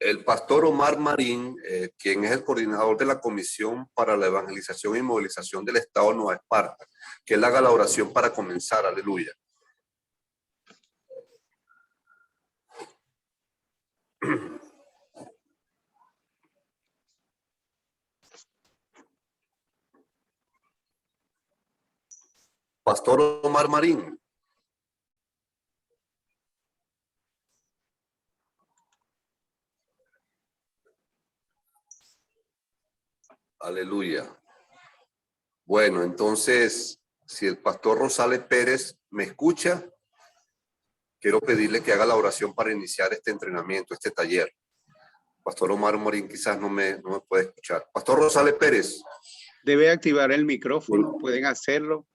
El pastor Omar Marín, quien es el coordinador de la Comisión para la Evangelización y Movilización del Estado de Nueva Esparta, que él haga la oración para comenzar. Aleluya. Pastor Omar Marín. Aleluya. Bueno, entonces, si el pastor Rosales Pérez me escucha, quiero pedirle que haga la oración para iniciar este entrenamiento, este taller. Pastor Omar Marín quizás no me puede escuchar. Pastor Rosales Pérez. Debe activar el micrófono, pueden hacerlo.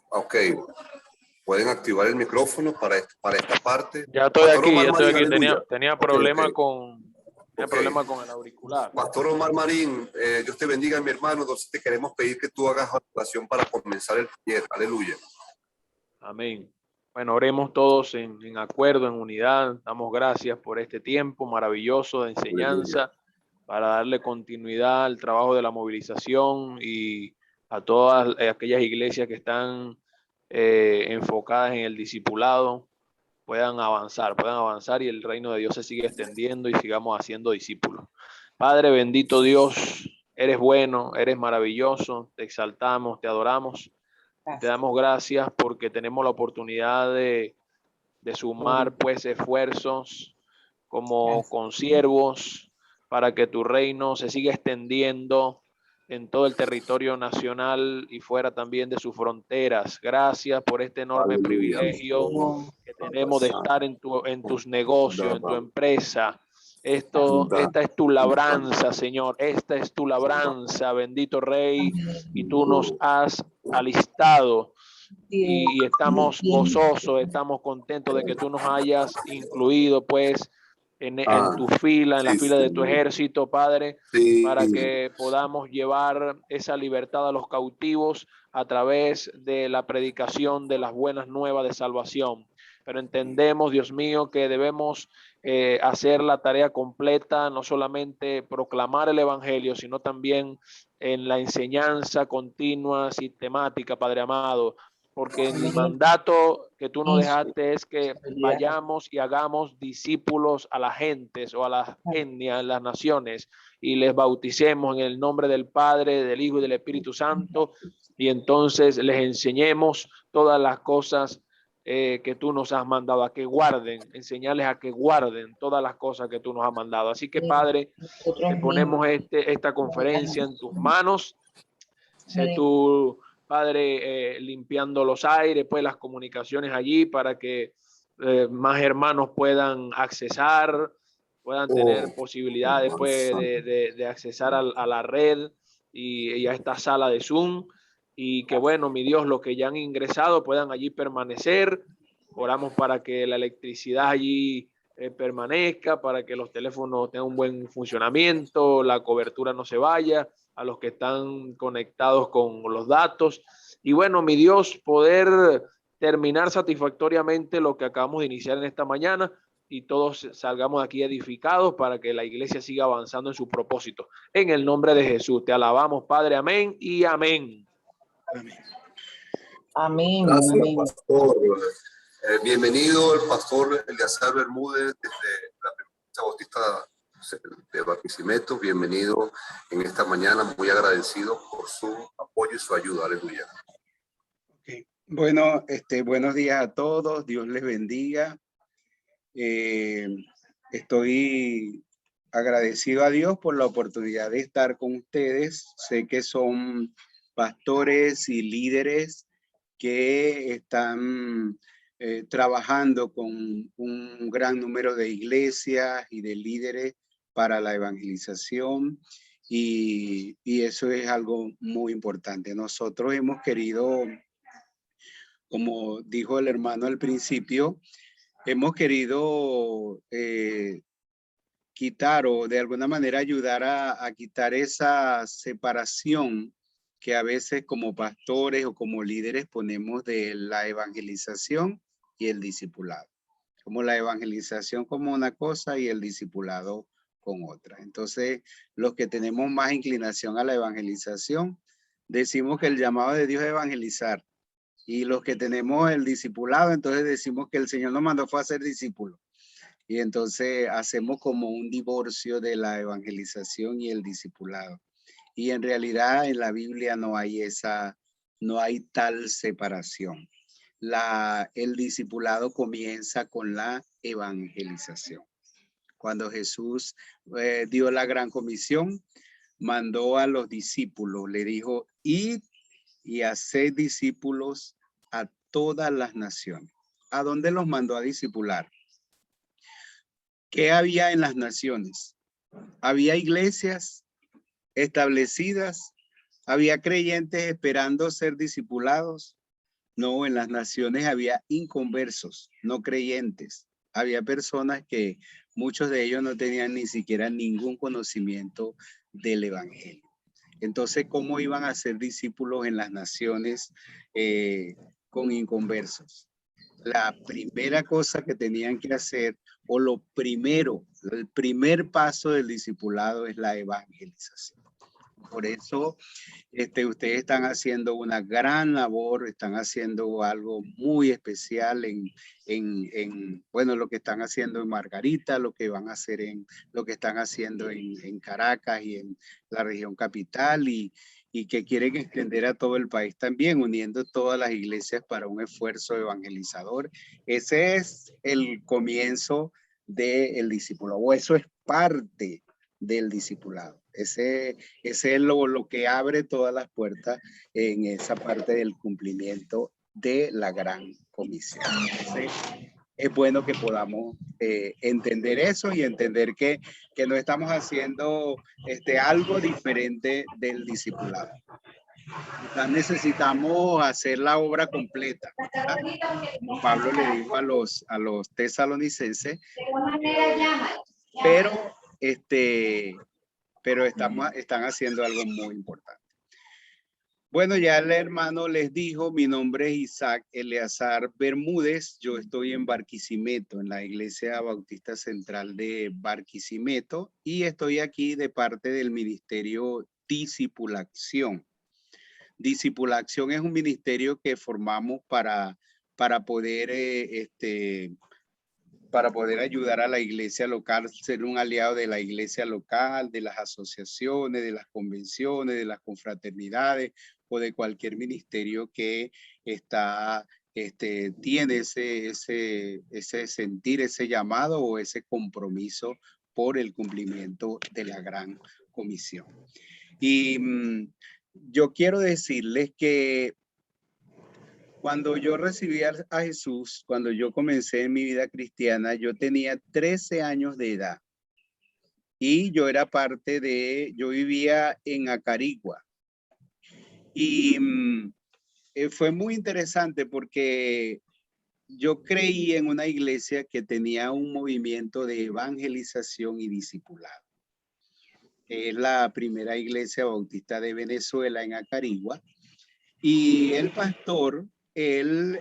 Ok, pueden activar el micrófono para esta parte. Ya estoy Pastor aquí, Omar ya estoy Marín, aquí. Tenía problema problema con el auricular. Pastor Omar Marín, Dios te bendiga, mi hermano. Entonces te queremos pedir que tú hagas la oración para comenzar el taller. Aleluya. Amén. Bueno, oremos todos en acuerdo, en unidad. Damos gracias por este tiempo maravilloso de enseñanza para darle continuidad al trabajo de la movilización y a todas aquellas iglesias que están enfocadas en el discipulado puedan avanzar y el reino de Dios se siga extendiendo y sigamos haciendo discípulos. Padre bendito Dios, eres bueno, eres maravilloso, te exaltamos, te adoramos. Te damos gracias porque tenemos la oportunidad de sumar pues esfuerzos como consiervos para que tu reino se siga extendiendo en todo el territorio nacional y fuera también de sus fronteras. Gracias por este enorme privilegio que tenemos de estar en tus negocios, en tu empresa. Esta es tu labranza, Señor. Esta es tu labranza, bendito Rey, y tú nos has alistado y estamos gozosos, estamos contentos de que tú nos hayas incluido pues en tu fila, en la fila de tu ejército, Padre, para que podamos llevar esa libertad a los cautivos a través de la predicación de las buenas nuevas de salvación. Pero entendemos, Dios mío, que debemos hacer la tarea completa, no solamente proclamar el evangelio, sino también en la enseñanza continua, sistemática, Padre amado, porque el mandato que tú nos dejaste es que vayamos y hagamos discípulos a las gentes o a las etnias, las naciones, y les bauticemos en el nombre del Padre, del Hijo y del Espíritu Santo, y entonces les enseñemos todas las cosas que tú nos has mandado a que guarden, enseñarles a que guarden todas las cosas que tú nos has mandado. Así que, Padre, te ponemos esta conferencia en tus manos. Sé tú, Padre, limpiando los aires, pues las comunicaciones allí para que más hermanos puedan accesar, puedan tener posibilidades pues, de accesar a la red y a esta sala de Zoom. Y que bueno, mi Dios, los que ya han ingresado puedan allí permanecer. Oramos para que la electricidad allí permanezca, para que los teléfonos tengan un buen funcionamiento, la cobertura no se vaya, a los que están conectados con los datos. Y bueno, mi Dios, poder terminar satisfactoriamente lo que acabamos de iniciar en esta mañana y todos salgamos aquí edificados para que la iglesia siga avanzando en su propósito. En el nombre de Jesús, te alabamos, Padre. Amén y amén. Amén. Gracias, amén. pastor. Bienvenido el pastor Eleazar Bermúdez desde la Iglesia Bautista de Barquisimeto. Bienvenido en esta mañana, muy agradecido por su apoyo y su ayuda. Aleluya. Okay. Bueno, buenos días a todos, Dios les bendiga. Estoy agradecido a Dios por la oportunidad de estar con ustedes. Sé que son pastores y líderes que están trabajando con un gran número de iglesias y de líderes para la evangelización y eso es algo muy importante. Nosotros hemos querido, como dijo el hermano al principio, hemos querido quitar o de alguna manera ayudar a quitar esa separación que a veces como pastores o como líderes ponemos de la evangelización y el discipulado. como la evangelización como una cosa y el discipulado con otra. Entonces, los que tenemos más inclinación a la evangelización, decimos que el llamado de Dios es evangelizar. Y los que tenemos el discipulado, entonces decimos que el Señor nos mandó fue a ser discípulos. Y entonces hacemos como un divorcio de la evangelización y el discipulado. Y en realidad en la Biblia no hay tal separación. El discipulado comienza con la evangelización. Cuando Jesús dio la gran comisión, mandó a los discípulos, le dijo, id y haced discípulos a todas las naciones. ¿A dónde los mandó a discipular? ¿Qué había en las naciones? Había iglesias establecidas, había creyentes esperando ser discipulados. No, en las naciones había inconversos, no creyentes. Había personas que muchos de ellos no tenían ni siquiera ningún conocimiento del evangelio. Entonces, ¿cómo iban a ser discípulos en las naciones con inconversos? La primera cosa que tenían que hacer, o el primer paso del discipulado es la evangelización. Por eso ustedes están haciendo una gran labor, están haciendo algo muy especial bueno, lo que están haciendo en Margarita, lo que van a hacer lo que están haciendo en Caracas y en la región capital y que quieren extender a todo el país también, uniendo todas las iglesias para un esfuerzo evangelizador. Ese es el comienzo del discipulado, o eso es parte del discipulado. Ese es lo que abre todas las puertas en esa parte del cumplimiento de la gran comisión. Entonces, es bueno que podamos entender eso y entender que no estamos haciendo algo diferente del discipulado. Necesitamos hacer la obra completa, ¿verdad? Como Pablo le dijo a los tesalonicenses, pero están haciendo algo muy importante. Bueno, ya el hermano les dijo, mi nombre es Isaac Eleazar Bermúdez, yo estoy en Barquisimeto, en la Iglesia Bautista Central de Barquisimeto, y estoy aquí de parte del Ministerio Discipulación. Discipulación es un ministerio que formamos para poder ayudar a la iglesia local, ser un aliado de la iglesia local, de las asociaciones, de las convenciones, de las confraternidades o de cualquier ministerio que tiene ese sentir, ese llamado o ese compromiso por el cumplimiento de la gran comisión. Y yo quiero decirles que cuando yo recibí a Jesús, cuando yo comencé en mi vida cristiana, yo tenía 13 años de edad y yo vivía en Acarigua. Y fue muy interesante porque yo creí en una iglesia que tenía un movimiento de evangelización y discipulado. Es la primera iglesia bautista de Venezuela en Acarigua. Y el pastor, él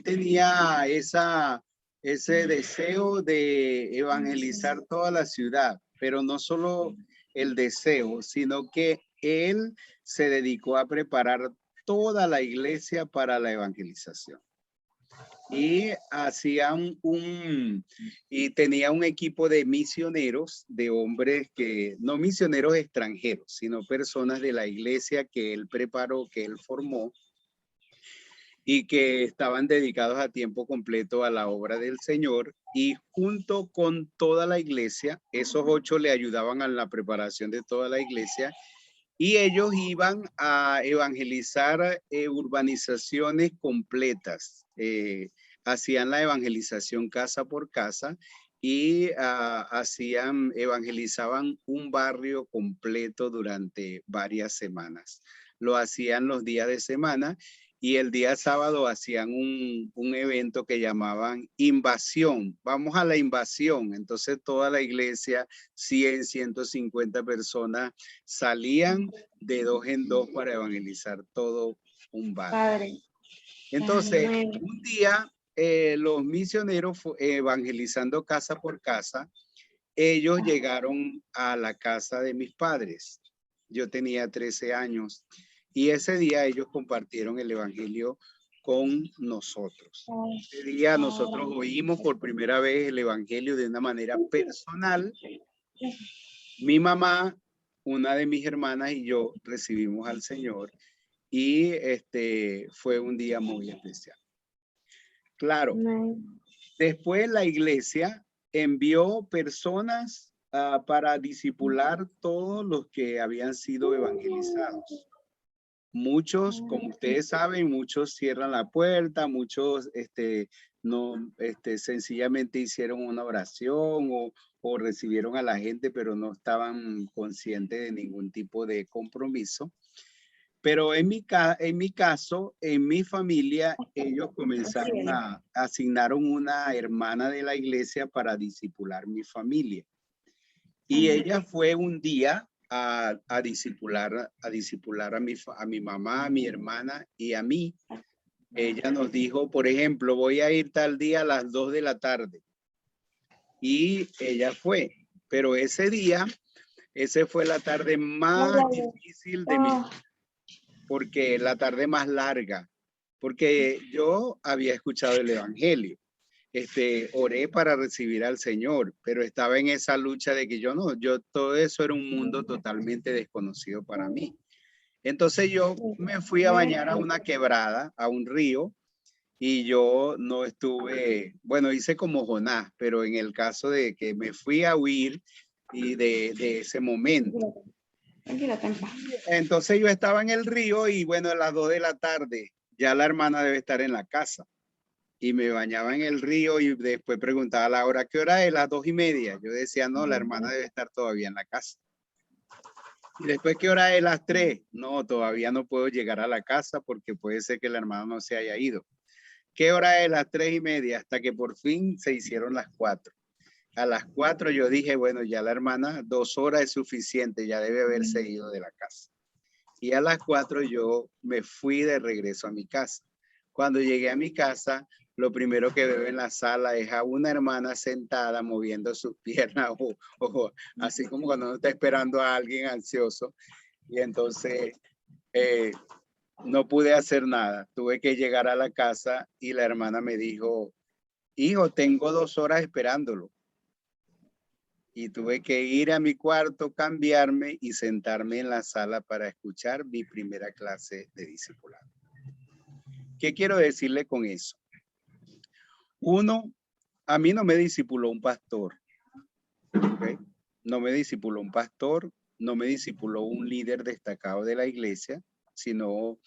tenía ese deseo de evangelizar toda la ciudad, pero no solo el deseo, sino que él se dedicó a preparar toda la iglesia para la evangelización. Y y tenía un equipo de misioneros, de hombres que, no misioneros extranjeros, sino personas de la iglesia que él preparó, que él formó, y que estaban dedicados a tiempo completo a la obra del Señor. Y junto con toda la iglesia, esos 8 le ayudaban a la preparación de toda la iglesia, y ellos iban a evangelizar urbanizaciones completas. Hacían la evangelización casa por casa y evangelizaban un barrio completo durante varias semanas. Lo hacían los días de semana y el día sábado hacían un evento que llamaban invasión. Vamos a la invasión. Entonces toda la iglesia, 100, 150 personas, salían de 2 en 2 para evangelizar todo un barrio. Entonces, un día los misioneros evangelizando casa por casa, ellos llegaron a la casa de mis padres. Yo tenía 13 años y ese día ellos compartieron el evangelio con nosotros. Ese día nosotros oímos por primera vez el evangelio de una manera personal. Mi mamá, una de mis hermanas y yo recibimos al Señor y fue un día muy especial. Claro, después la iglesia envió personas para discipular todos los que habían sido evangelizados. Muchos, como ustedes saben, muchos cierran la puerta, muchos sencillamente hicieron una oración o recibieron a la gente, pero no estaban conscientes de ningún tipo de compromiso. Pero en mi caso, en mi familia, ellos comenzaron asignaron una hermana de la iglesia para discipular mi familia. Y ella fue un día a discipular a mi mamá, a mi hermana y a mí. Ella nos dijo, por ejemplo, voy a ir tal día a las 2 de la tarde. Y ella fue. Pero ese día, esa fue la tarde más difícil de mi vida. Porque la tarde más larga, porque yo había escuchado el evangelio, oré para recibir al Señor, pero estaba en esa lucha de que todo eso era un mundo totalmente desconocido para mí. Entonces yo me fui a bañar a una quebrada, a un río, y yo no estuve, bueno, hice como Jonás, pero en el caso de que me fui a huir y de ese momento. Entonces yo estaba en el río y bueno, a las 2 de la tarde ya la hermana debe estar en la casa y me bañaba en el río y después preguntaba a la hora, ¿qué hora es? Las 2:30. Yo decía, no, la hermana debe estar todavía en la casa. Y después, ¿qué hora es? Las 3. No, todavía no puedo llegar a la casa porque puede ser que la hermana no se haya ido. ¿Qué hora es? Las 3:30, hasta que por fin se hicieron las 4. A las 4 yo dije, bueno, ya la hermana, 2 horas es suficiente, ya debe haberse ido de la casa. Y a las 4 yo me fui de regreso a mi casa. Cuando llegué a mi casa, lo primero que veo en la sala es a una hermana sentada moviendo sus piernas o así como cuando uno está esperando a alguien ansioso. Y entonces no pude hacer nada. Tuve que llegar a la casa y la hermana me dijo, hijo, tengo 2 horas esperándolo. Y tuve que ir a mi cuarto, cambiarme y sentarme en la sala para escuchar mi primera clase de discipulado. ¿Qué quiero decirle con eso? Uno, a mí no me discipuló un pastor. ¿Okay? No me discipuló un pastor, no me discipuló un líder destacado de la iglesia, sino,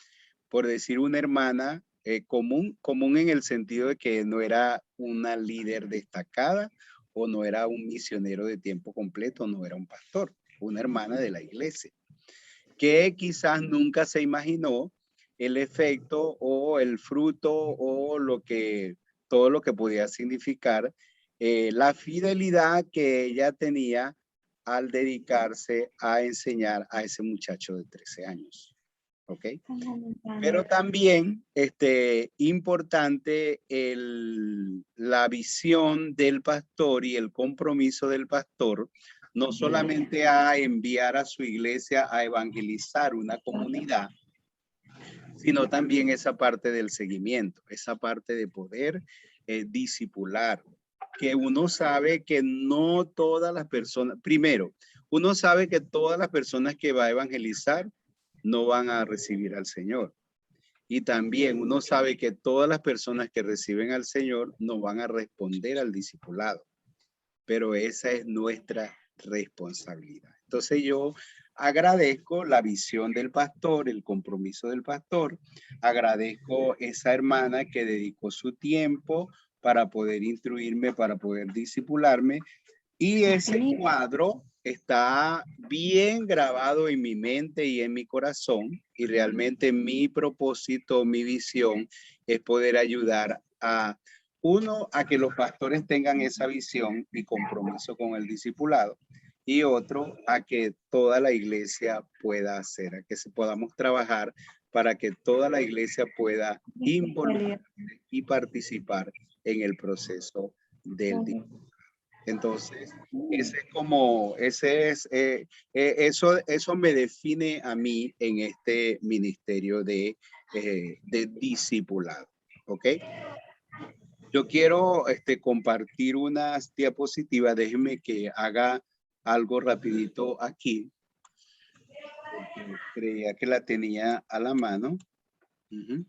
por decir, una hermana común en el sentido de que no era una líder destacada o no era un misionero de tiempo completo, no era un pastor, una hermana de la iglesia, que quizás nunca se imaginó el efecto o el fruto o todo lo que podía significar la fidelidad que ella tenía al dedicarse a enseñar a ese muchacho de 13 años. ¿Ok? Pero también importante la visión del pastor y el compromiso del pastor, no solamente a enviar a su iglesia a evangelizar una comunidad, sino también esa parte del seguimiento, esa parte de poder discipular, que uno sabe que no todas las personas, primero, uno sabe que todas las personas que va a evangelizar no van a recibir al Señor. Y también uno sabe que todas las personas que reciben al Señor no van a responder al discipulado, pero esa es nuestra responsabilidad. Entonces yo agradezco la visión del pastor, el compromiso del pastor, agradezco esa hermana que dedicó su tiempo para poder instruirme, para poder discipularme, y ese cuadro está bien grabado en mi mente y en mi corazón, y realmente mi propósito, mi visión es poder ayudar a que los pastores tengan esa visión y compromiso con el discipulado, y otro, a que toda la iglesia pueda hacer, a que podamos trabajar para que toda la iglesia pueda involucrarse y participar en el proceso del discipulado. Entonces, eso me define a mí en este ministerio de discipulado, ¿ok? Yo quiero compartir unas diapositivas. Déjenme que haga algo rapidito aquí. Porque creía que la tenía a la mano. Yo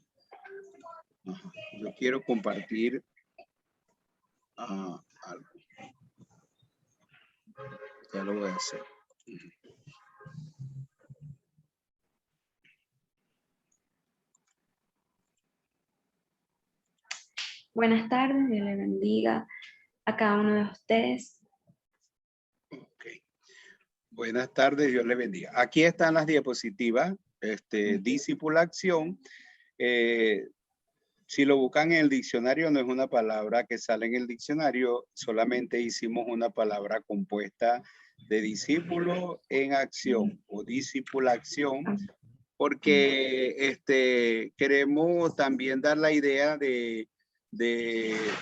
quiero compartir algo. Ya lo voy a hacer. Buenas tardes, Dios le bendiga a cada uno de ustedes. Ok. Buenas tardes, Dios le bendiga. Aquí están las diapositivas, discipulación. Si lo buscan en el diccionario, no es una palabra que sale en el diccionario, solamente hicimos una palabra compuesta de discípulo en acción o discipulación, porque queremos también dar la idea de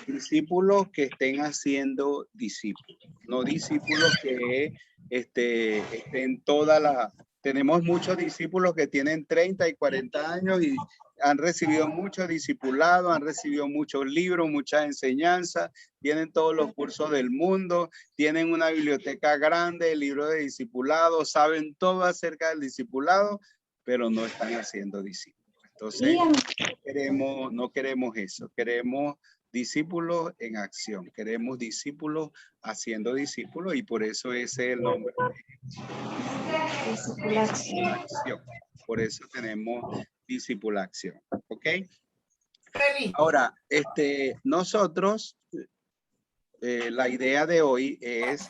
discípulos que estén haciendo discípulos, no discípulos que estén todas las... Tenemos muchos discípulos que tienen 30 y 40 años y han recibido mucho discipulado, han recibido muchos libros, muchas enseñanzas, tienen todos los cursos del mundo, tienen una biblioteca grande, libros de discipulado, saben todo acerca del discipulado, pero no están haciendo discípulos. Entonces, no queremos eso, queremos discípulos en acción, queremos discípulos haciendo discípulos y por eso ese es el nombre de discipulación. Por eso tenemos discipulación, ¿ok? Ahora, nosotros, la idea de hoy es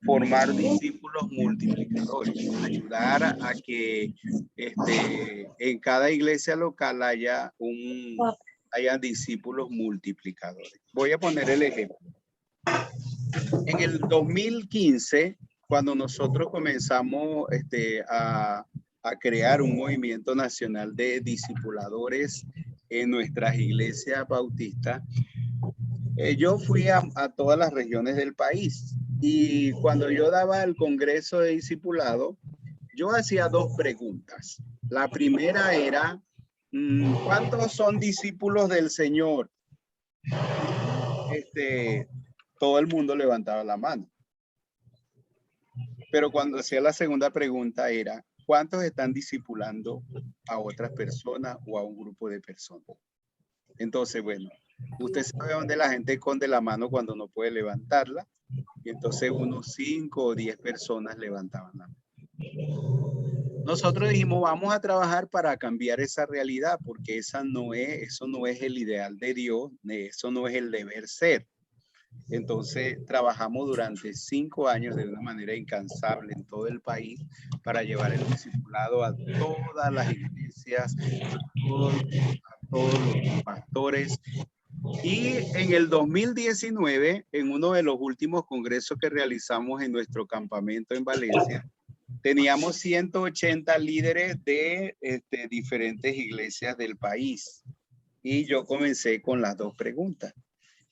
formar discípulos multiplicadores, ayudar a que en cada iglesia local haya discípulos multiplicadores. Voy a poner el ejemplo. En el 2015, cuando nosotros comenzamos a crear un movimiento nacional de discipuladores en nuestras iglesias bautistas, yo fui a todas las regiones del país. Y cuando yo daba el congreso de discipulado, yo hacía dos preguntas. La primera era, ¿cuántos son discípulos del Señor? Todo el mundo levantaba la mano. Pero cuando hacía la segunda pregunta era, ¿cuántos están discipulando a otras personas o a un grupo de personas? Entonces, bueno, usted sabe dónde la gente esconde la mano cuando no puede levantarla. Y entonces unos 5 o 10 personas levantaban la mano. Nosotros dijimos, vamos a trabajar para cambiar esa realidad, porque eso no es el ideal de Dios, eso no es el deber ser. Entonces trabajamos durante 5 años de una manera incansable en todo el país para llevar el discipulado a todas las iglesias, a todos los pastores. Y en el 2019, en uno de los últimos congresos que realizamos en nuestro campamento en Valencia, teníamos 180 líderes de diferentes iglesias del país. Y yo comencé con las dos preguntas.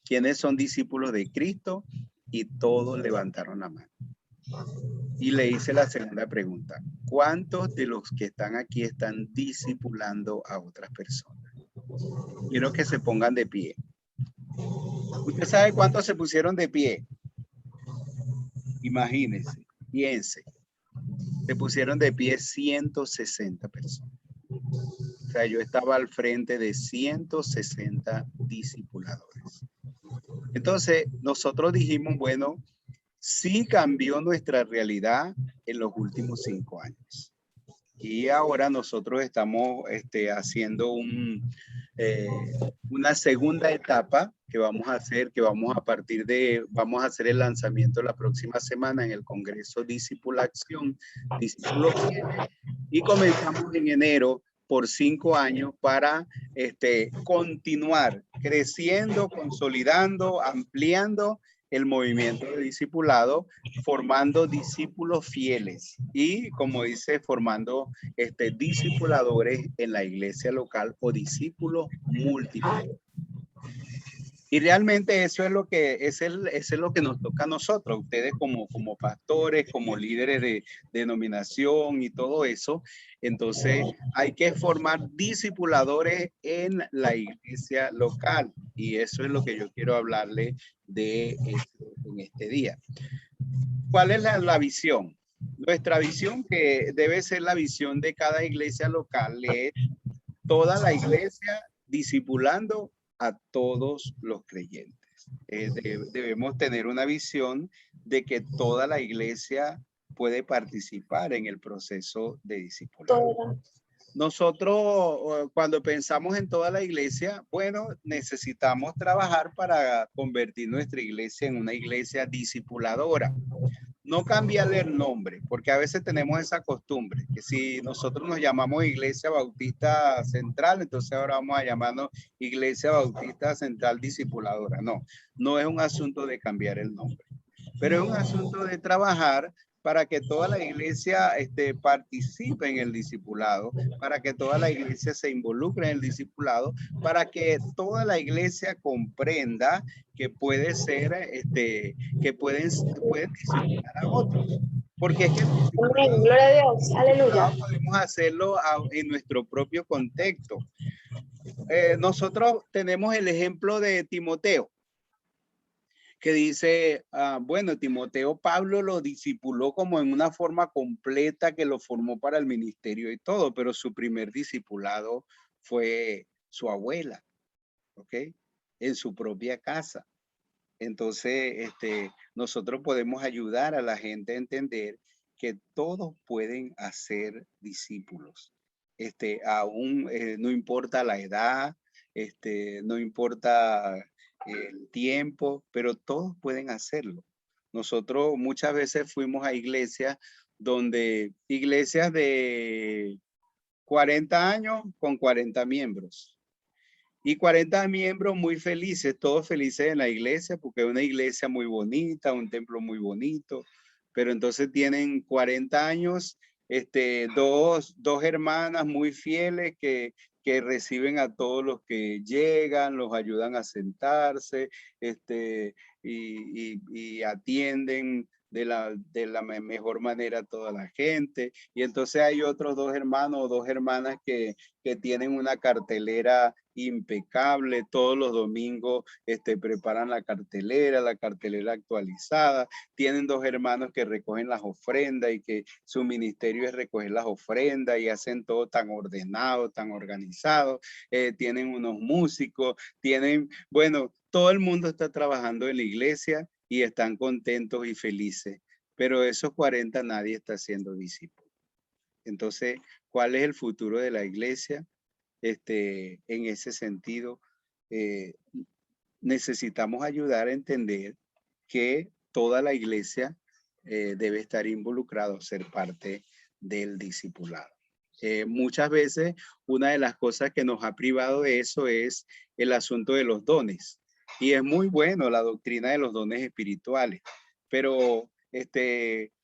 ¿Quiénes son discípulos de Cristo? Y todos levantaron la mano. Y le hice la segunda pregunta. ¿Cuántos de los que están aquí están discipulando a otras personas? Quiero que se pongan de pie. ¿Usted sabe cuántos se pusieron de pie? Imagínense, piense. Se pusieron de pie 160 personas. O sea, yo estaba al frente de 160 discipuladores. Entonces, nosotros dijimos, bueno, sí cambió nuestra realidad en los últimos 5 años. Y ahora nosotros estamos haciendo una segunda etapa que vamos a hacer, vamos a hacer el lanzamiento la próxima semana en el Congreso Discipulación, Discípulos Fieles, y comenzamos en enero por 5 años para continuar creciendo, consolidando, ampliando el movimiento de discipulado, formando discípulos fieles y, como dice, formando discipuladores en la iglesia local o discípulos múltiples. Y realmente eso es lo que eso es lo que nos toca a nosotros, ustedes como pastores, como líderes de denominación y todo eso. Entonces hay que formar discipuladores en la iglesia local y eso es lo que yo quiero hablarle de en este día. ¿Cuál es la visión? Nuestra visión, que debe ser la visión de cada iglesia local, es toda la iglesia discipulando a todos los creyentes. Debemos tener una visión de que toda la iglesia puede participar en el proceso de discipulado. Nosotros, cuando pensamos en toda la iglesia, bueno, necesitamos trabajar para convertir nuestra iglesia en una iglesia discipuladora. No cambiarle el nombre, porque a veces tenemos esa costumbre, que si nosotros nos llamamos Iglesia Bautista Central, entonces ahora vamos a llamarnos Iglesia Bautista Central Discipuladora. No, no es un asunto de cambiar el nombre, pero es un asunto de trabajar para que toda la iglesia participe en el discipulado, para que toda la iglesia se involucre en el discipulado, para que toda la iglesia comprenda que puede ser, que pueden discipular a otros. Porque es que Amén, gloria a Dios, aleluya. Podemos hacerlo en nuestro propio contexto. Nosotros tenemos el ejemplo de Timoteo, que dice, bueno, Timoteo, Pablo lo discipuló como en una forma completa, que lo formó para el ministerio y todo, pero su primer discipulado fue su abuela, ¿ok? En su propia casa. Entonces, nosotros podemos ayudar a la gente a entender que todos pueden hacer discípulos. Aún no importa la edad, no importa el tiempo, pero todos pueden hacerlo. Nosotros muchas veces fuimos a iglesias iglesias de 40 años con 40 miembros. Y 40 miembros muy felices, todos felices en la iglesia, porque es una iglesia muy bonita, un templo muy bonito, pero entonces tienen 40 años, dos hermanas muy fieles que reciben a todos los que llegan, los ayudan a sentarse, y atienden de la mejor manera a toda la gente. Y entonces hay otros dos hermanos o dos hermanas que tienen una cartelera impecable. Todos los domingos preparan la cartelera actualizada. Tienen dos hermanos que recogen las ofrendas y que su ministerio es recoger las ofrendas y hacen todo tan ordenado, tan organizado. Tienen unos músicos, bueno, todo el mundo está trabajando en la iglesia y están contentos y felices, pero esos 40 nadie está siendo discípulo. Entonces, ¿cuál es el futuro de la iglesia? En ese sentido, necesitamos ayudar a entender que toda la iglesia debe estar involucrada, ser parte del discipulado. Muchas veces una de las cosas que nos ha privado de eso es el asunto de los dones. Y es muy bueno la doctrina de los dones espirituales, pero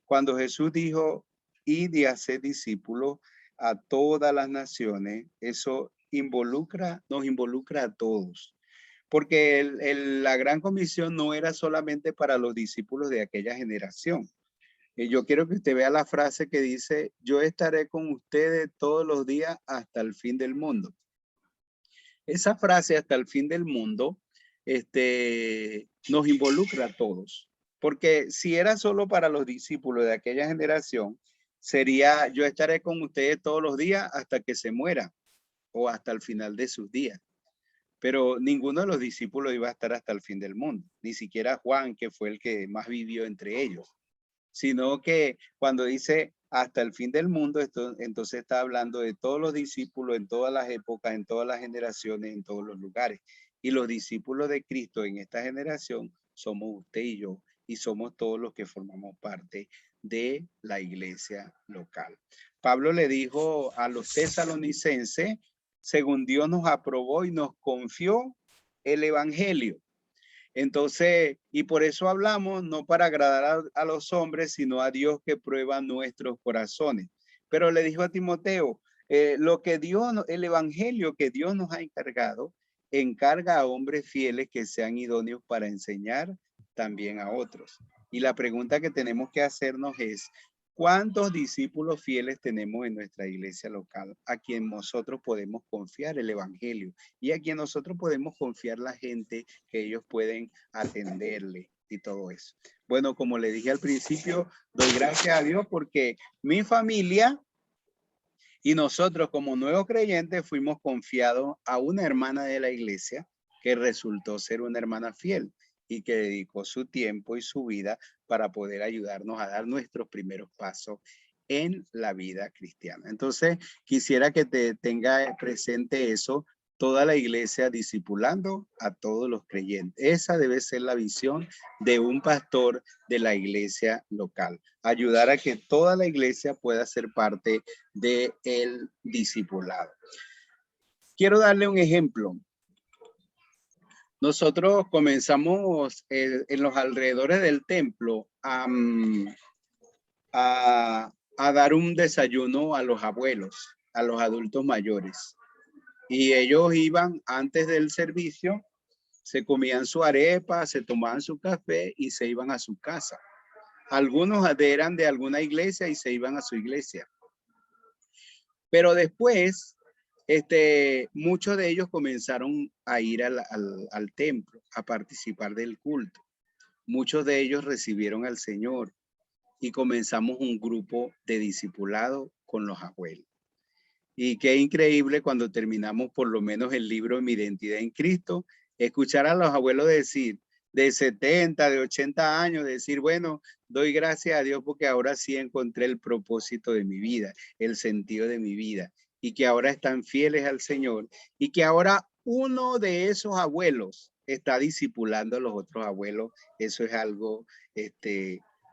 cuando Jesús dijo, id y haced discípulos a todas las naciones, eso nos involucra a todos. Porque la gran comisión no era solamente para los discípulos de aquella generación. Yo quiero que usted vea la frase que dice, yo estaré con ustedes todos los días hasta el fin del mundo. Esa frase, hasta el fin del mundo, nos involucra a todos. Porque si era solo para los discípulos de aquella generación, sería, yo estaré con ustedes todos los días hasta que se muera o hasta el final de sus días. Pero ninguno de los discípulos iba a estar hasta el fin del mundo, ni siquiera Juan, que fue el que más vivió entre ellos, sino que cuando dice hasta el fin del mundo, entonces está hablando de todos los discípulos en todas las épocas, en todas las generaciones, en todos los lugares. Y los discípulos de Cristo en esta generación somos usted y yo, y somos todos los que formamos parte de la iglesia local. Pablo le dijo a los tesalonicenses, según Dios nos aprobó y nos confió el evangelio. Entonces, y por eso hablamos, no para agradar a los hombres, sino a Dios que prueba nuestros corazones. Pero le dijo a Timoteo, lo que Dios, el evangelio que Dios nos ha encargado, encarga a hombres fieles que sean idóneos para enseñar también a otros. Y la pregunta que tenemos que hacernos es, ¿cuántos discípulos fieles tenemos en nuestra iglesia local a quien nosotros podemos confiar el evangelio y a quien nosotros podemos confiar la gente que ellos pueden atenderle y todo eso? Bueno, como le dije al principio, doy gracias a Dios porque mi familia y nosotros como nuevos creyentes fuimos confiados a una hermana de la iglesia que resultó ser una hermana fiel y que dedicó su tiempo y su vida para poder ayudarnos a dar nuestros primeros pasos en la vida cristiana. Entonces, quisiera que te tenga presente eso, toda la iglesia discipulando a todos los creyentes. Esa debe ser la visión de un pastor de la iglesia local. Ayudar a que toda la iglesia pueda ser parte del discipulado. Quiero darle un ejemplo. Nosotros comenzamos en los alrededores del templo a dar un desayuno a los abuelos, a los adultos mayores. Y ellos iban antes del servicio, se comían su arepa, se tomaban su café y se iban a su casa. Algunos eran de alguna iglesia y se iban a su iglesia. Pero después, muchos de ellos comenzaron a ir al templo, a participar del culto. Muchos de ellos recibieron al Señor y comenzamos un grupo de discipulado con los abuelos. Y qué increíble cuando terminamos por lo menos el libro Mi Identidad en Cristo, escuchar a los abuelos decir, de 70, de 80 años, decir, bueno, doy gracias a Dios porque ahora sí encontré el propósito de mi vida, el sentido de mi vida, y que ahora están fieles al Señor, y que ahora uno de esos abuelos está discipulando a los otros abuelos. Eso es algo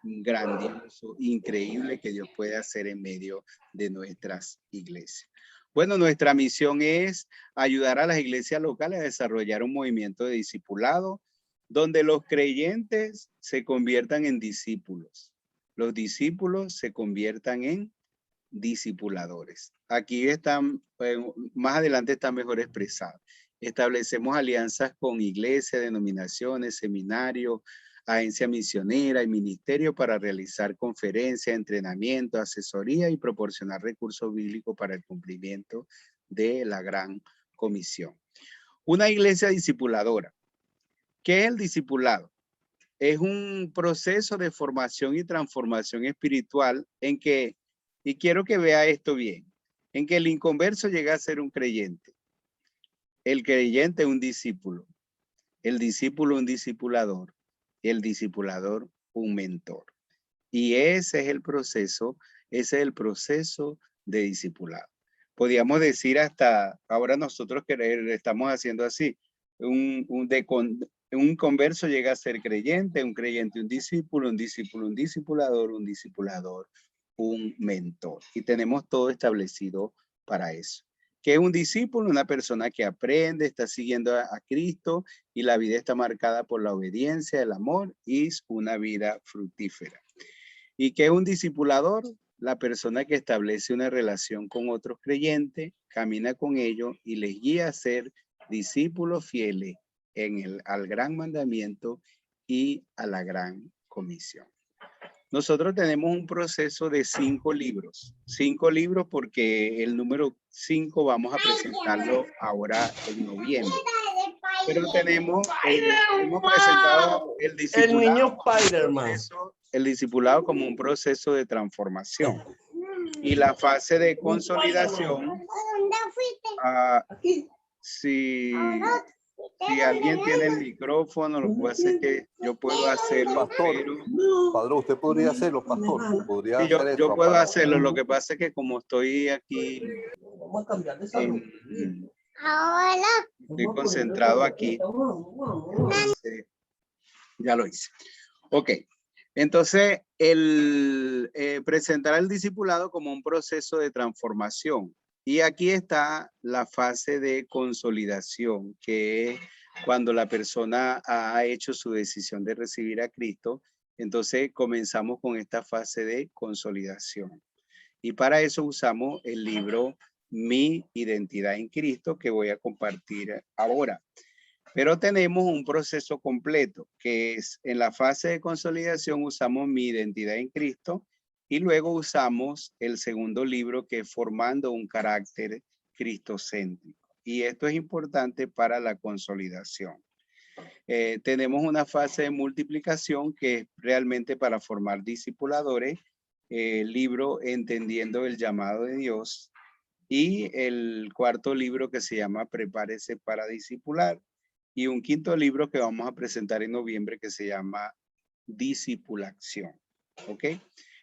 grandioso, increíble que Dios puede hacer en medio de nuestras iglesias. Bueno, nuestra misión es ayudar a las iglesias locales a desarrollar un movimiento de discipulado donde los creyentes se conviertan en discípulos. Los discípulos se conviertan en discipuladores. Aquí están, más adelante está mejor expresado. Establecemos alianzas con iglesias, denominaciones, seminarios, agencia misionera y ministerio para realizar conferencias, entrenamiento, asesoría y proporcionar recursos bíblicos para el cumplimiento de la gran comisión. Una iglesia discipuladora. ¿Qué es el discipulado? Es un proceso de formación y transformación espiritual en que, y quiero que vea esto bien, en que el inconverso llega a ser un creyente, el creyente un discípulo, el discípulo un discipulador, y el discipulador un mentor. Y ese es el proceso de discipulado. Podríamos decir hasta ahora nosotros que estamos haciendo así, un converso llega a ser creyente, un creyente un discípulo, un discípulo un discipulador, un discipulador un mentor. Y tenemos todo establecido para eso. ¿Qué es un discípulo? Una persona que aprende, está siguiendo a Cristo y la vida está marcada por la obediencia, el amor y una vida fructífera. ¿Y qué es un discipulador? La persona que establece una relación con otros creyentes, camina con ellos y les guía a ser discípulos fieles al gran mandamiento y a la gran comisión. Nosotros tenemos un proceso de 5 libros. 5 libros porque el número 5 vamos a presentarlo ahora en noviembre. Pero hemos presentado el discipulado. El niño Spider-Man. El discipulado como un proceso de transformación. Y la fase de consolidación. Si alguien tiene el micrófono, lo que pasa es que yo puedo hacerlo. Padre, usted podría hacerlo, pastor. Podría sí, yo puedo hacerlo. Lo que pasa es que como estoy aquí, estoy concentrado aquí. Ya lo hice. Ok. Entonces, presentar el discipulado como un proceso de transformación. Y aquí está la fase de consolidación, que es cuando la persona ha hecho su decisión de recibir a Cristo, entonces comenzamos con esta fase de consolidación. Y para eso usamos el libro Mi Identidad en Cristo, que voy a compartir ahora. Pero tenemos un proceso completo, que es en la fase de consolidación usamos Mi Identidad en Cristo y luego usamos el segundo libro, que es Formando un Carácter Cristocéntrico. Y esto es importante para la consolidación. Tenemos una fase de multiplicación que es realmente para formar discipuladores, el libro Entendiendo el Llamado de Dios y el cuarto libro que se llama Prepárese para Discipular y un quinto libro que vamos a presentar en noviembre que se llama Discipulación. ¿Ok?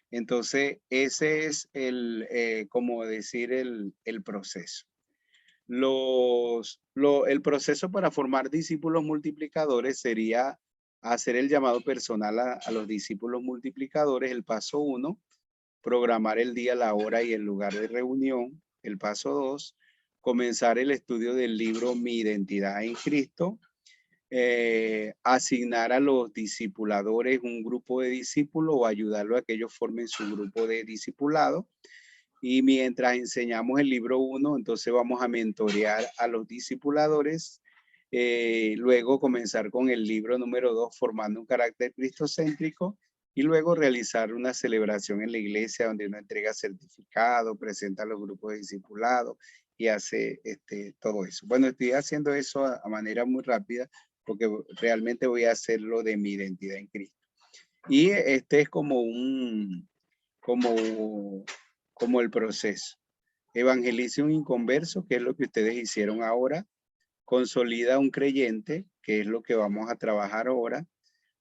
Entonces ese es como decir el proceso. El proceso para formar discípulos multiplicadores sería hacer el llamado personal a los discípulos multiplicadores. El paso 1, programar el día, la hora y el lugar de reunión. El paso 2, comenzar el estudio del libro Mi Identidad en Cristo. Asignar a los discipuladores un grupo de discípulos o ayudarlo a que ellos formen su grupo de discipulado. Y mientras enseñamos el libro 1, entonces vamos a mentorear a los discipuladores. Luego comenzar con el libro número 2, Formando un Carácter Cristocéntrico. Y luego realizar una celebración en la iglesia donde uno entrega certificado, presenta a los grupos de discipulado y hace todo eso. Bueno, estoy haciendo eso a manera muy rápida porque realmente voy a hacerlo de Mi Identidad en Cristo. Y este es como el proceso. Evangelice un inconverso, que es lo que ustedes hicieron ahora. Consolida un creyente, que es lo que vamos a trabajar ahora.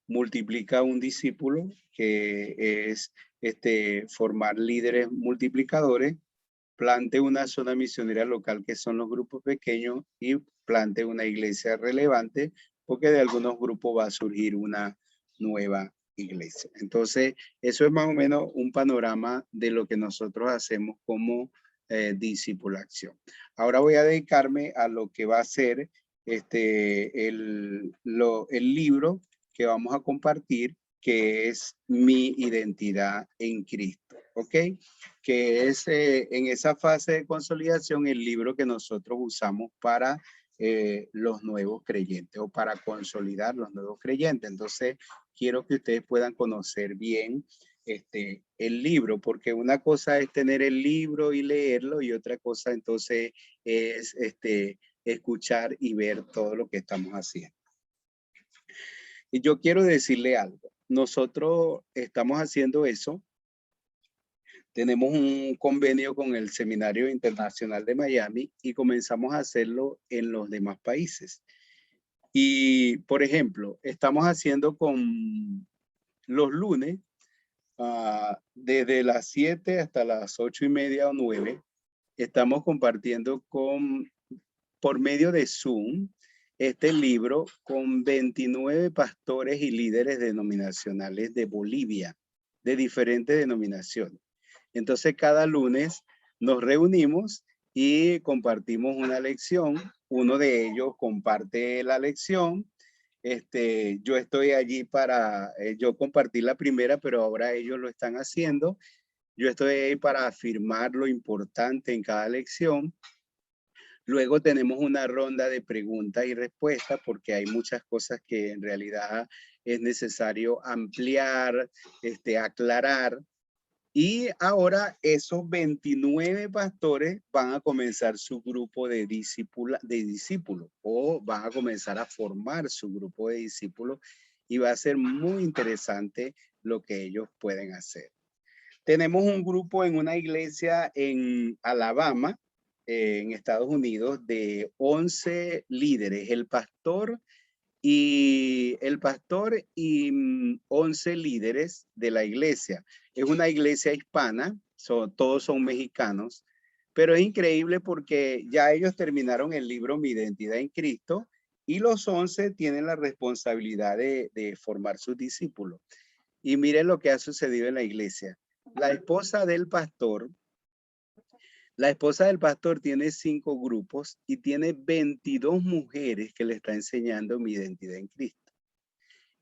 Multiplica un discípulo, que es formar líderes multiplicadores. Plante una zona misionera local, que son los grupos pequeños, y plante una iglesia relevante, porque de algunos grupos va a surgir una nueva iglesia. Entonces, eso es más o menos un panorama de lo que nosotros hacemos como discipulación. Ahora voy a dedicarme a lo que va a ser el libro que vamos a compartir, que es Mi Identidad en Cristo, ¿ok? Que es en esa fase de consolidación el libro que nosotros usamos para los nuevos creyentes o para consolidar los nuevos creyentes. Entonces, quiero que ustedes puedan conocer bien el libro, porque una cosa es tener el libro y leerlo y otra cosa entonces es escuchar y ver todo lo que estamos haciendo. Y yo quiero decirle algo. Nosotros estamos haciendo eso. Tenemos un convenio con el Seminario Internacional de Miami y comenzamos a hacerlo en los demás países. Y, por ejemplo, estamos haciendo con los lunes, desde las 7 hasta las 8:30 o 9, estamos compartiendo por medio de Zoom este libro con 29 pastores y líderes denominacionales de Bolivia, de diferentes denominaciones. Entonces, cada lunes nos reunimos y compartimos una lección. Uno de ellos comparte la lección. Yo estoy allí para, yo compartí la primera, pero ahora ellos lo están haciendo. Yo estoy ahí para afirmar lo importante en cada lección. Luego tenemos una ronda de preguntas y respuestas porque hay muchas cosas que en realidad es necesario ampliar, aclarar. Y ahora esos 29 pastores van a comenzar su grupo de discípulos o van a comenzar a formar su grupo de discípulos y va a ser muy interesante lo que ellos pueden hacer. Tenemos un grupo en una iglesia en Alabama, en Estados Unidos, de 11 líderes. El pastor y 11 líderes de la iglesia. Es una iglesia hispana, todos son mexicanos, pero es increíble porque ya ellos terminaron el libro Mi Identidad en Cristo y los 11 tienen la responsabilidad de formar sus discípulos. Y miren lo que ha sucedido en la iglesia. La esposa del pastor La esposa del pastor tiene 5 grupos y tiene 22 mujeres que le está enseñando mi identidad en Cristo.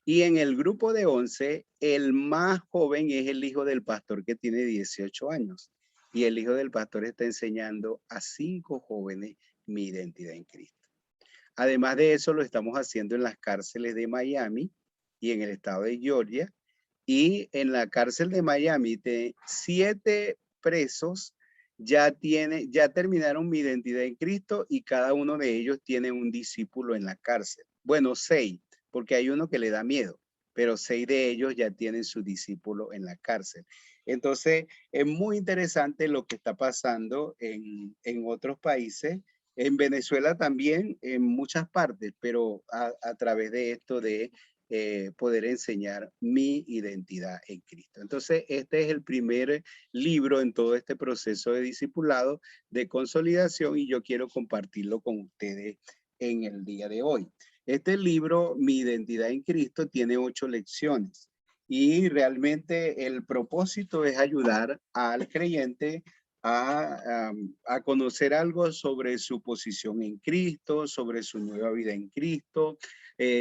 Y en el grupo de 11, el más joven es el hijo del pastor que tiene 18 años. Y el hijo del pastor está enseñando a 5 jóvenes mi identidad en Cristo. Además de eso, lo estamos haciendo en las cárceles de Miami y en el estado de Georgia. Y en la cárcel de Miami, 7 presos ya terminaron mi identidad en Cristo y cada uno de ellos tiene un discípulo en la cárcel. Bueno, 6, porque hay uno que le da miedo, pero 6 de ellos ya tienen su discípulo en la cárcel. Entonces, es muy interesante lo que está pasando en otros países, en Venezuela también, en muchas partes, pero a través de esto de poder enseñar mi identidad en Cristo. Entonces, este es el primer libro en todo este proceso de discipulado, de consolidación, y yo quiero compartirlo con ustedes en el día de hoy. Este libro, Mi identidad en Cristo, tiene 8 lecciones y realmente el propósito es ayudar al creyente a conocer algo sobre su posición en Cristo, sobre su nueva vida en Cristo,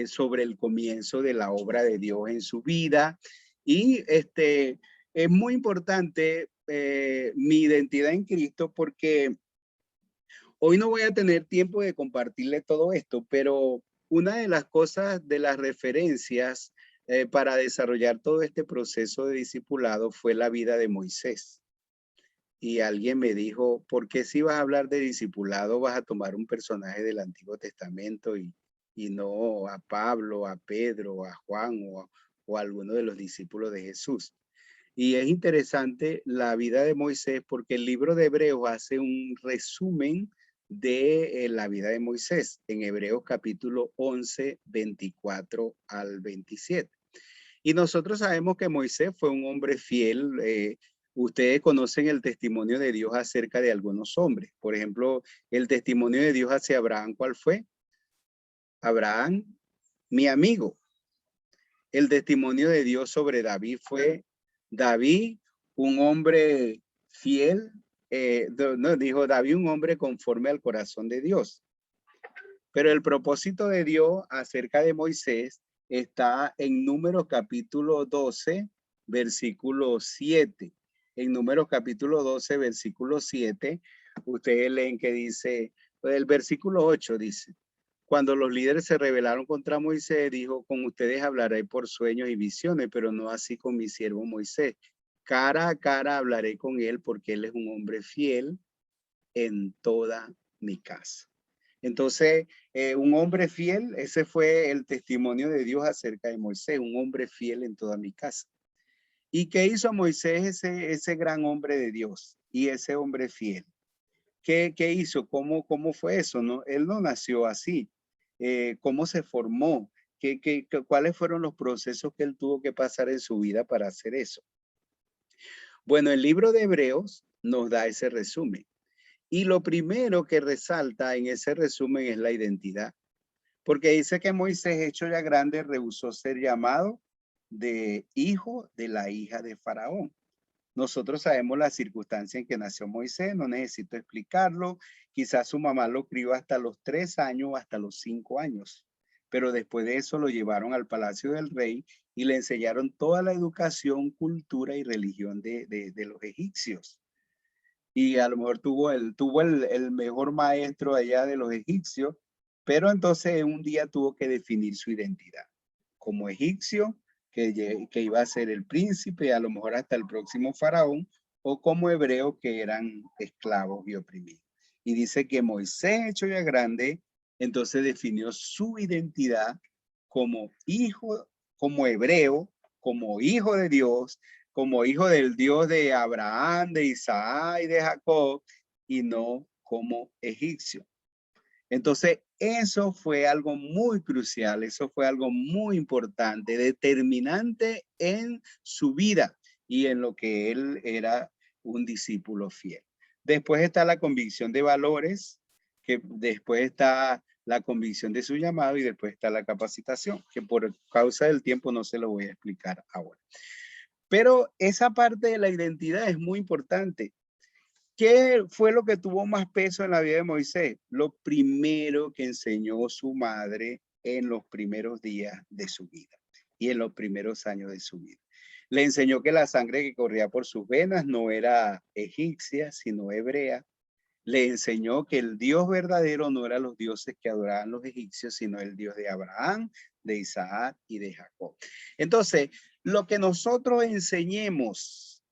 sobre el comienzo de la obra de Dios en su vida. Y es muy importante mi identidad en Cristo, porque hoy no voy a tener tiempo de compartirle todo esto, pero una de las cosas, de las referencias para desarrollar todo este proceso de discipulado fue la vida de Moisés. Y alguien me dijo, ¿por qué si vas a hablar de discipulado vas a tomar un personaje del Antiguo Testamento y no a Pablo, a Pedro, a Juan o a alguno de los discípulos de Jesús? Y es interesante la vida de Moisés porque el libro de Hebreos hace un resumen de la vida de Moisés en Hebreos capítulo 11, 24 al 27. Y nosotros sabemos que Moisés fue un hombre fiel. Ustedes conocen el testimonio de Dios acerca de algunos hombres. Por ejemplo, el testimonio de Dios hacia Abraham, ¿cuál fue? Abraham, mi amigo. El testimonio de Dios sobre David fue David, un hombre fiel. Dijo David, un hombre conforme al corazón de Dios. Pero el propósito de Dios acerca de Moisés está en Números capítulo 12, versículo 7. En Números capítulo 12, versículo 7, ustedes leen que dice, el versículo 8 dice, cuando los líderes se rebelaron contra Moisés, dijo, con ustedes hablaré por sueños y visiones, pero no así con mi siervo Moisés. Cara a cara hablaré con él porque él es un hombre fiel en toda mi casa. Entonces, un hombre fiel, ese fue el testimonio de Dios acerca de Moisés, un hombre fiel en toda mi casa. ¿Y qué hizo Moisés, ese gran hombre de Dios y ese hombre fiel? ¿Qué hizo? ¿Cómo fue eso? ¿No? Él no nació así. ¿Cómo se formó? ¿Cuáles fueron los procesos que él tuvo que pasar en su vida para hacer eso? Bueno, el libro de Hebreos nos da ese resumen. Y lo primero que resalta en ese resumen es la identidad. Porque dice que Moisés, hecho ya grande, rehusó ser llamado de hijo de la hija de Faraón. Nosotros sabemos la circunstancia en que nació Moisés, no necesito explicarlo. Quizás su mamá lo crió hasta los 3 años o hasta los 5 años. Pero después de eso lo llevaron al palacio del rey y le enseñaron toda la educación, cultura y religión de los egipcios. Y a lo mejor tuvo el mejor maestro allá de los egipcios, pero entonces un día tuvo que definir su identidad. Como egipcio, que iba a ser el príncipe, a lo mejor hasta el próximo faraón, o como hebreo, que eran esclavos y oprimidos. Y dice que Moisés, hecho ya grande, entonces definió su identidad como hijo, como hebreo, como hijo de Dios, como hijo del Dios de Abraham, de Isaac y de Jacob, y no como egipcio. Entonces, eso fue algo muy crucial, eso fue algo muy importante, determinante en su vida y en lo que él era un discípulo fiel. Después está la convicción de valores, que después está la convicción de su llamado y después está la capacitación, que por causa del tiempo no se lo voy a explicar ahora. Pero esa parte de la identidad es muy importante. ¿Qué fue lo que tuvo más peso en la vida de Moisés? Lo primero que enseñó su madre en los primeros días de su vida y en los primeros años de su vida. Le enseñó que la sangre que corría por sus venas no era egipcia, sino hebrea. Le enseñó que el Dios verdadero no era los dioses que adoraban los egipcios, sino el Dios de Abraham, de Isaac y de Jacob. Entonces, lo que nosotros enseñemos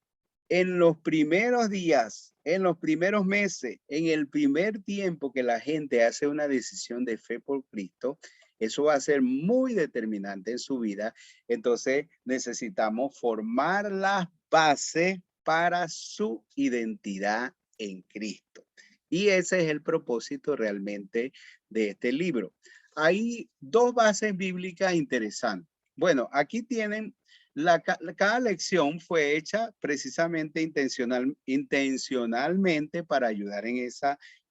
en los primeros días, en los primeros meses, en el primer tiempo que la gente hace una decisión de fe por Cristo, eso va a ser muy determinante en su vida. Entonces necesitamos formar las bases para su identidad en Cristo. Y ese es el propósito realmente de este libro. Hay dos bases bíblicas interesantes. Bueno, aquí tienen cada lección fue hecha precisamente intencionalmente para ayudar en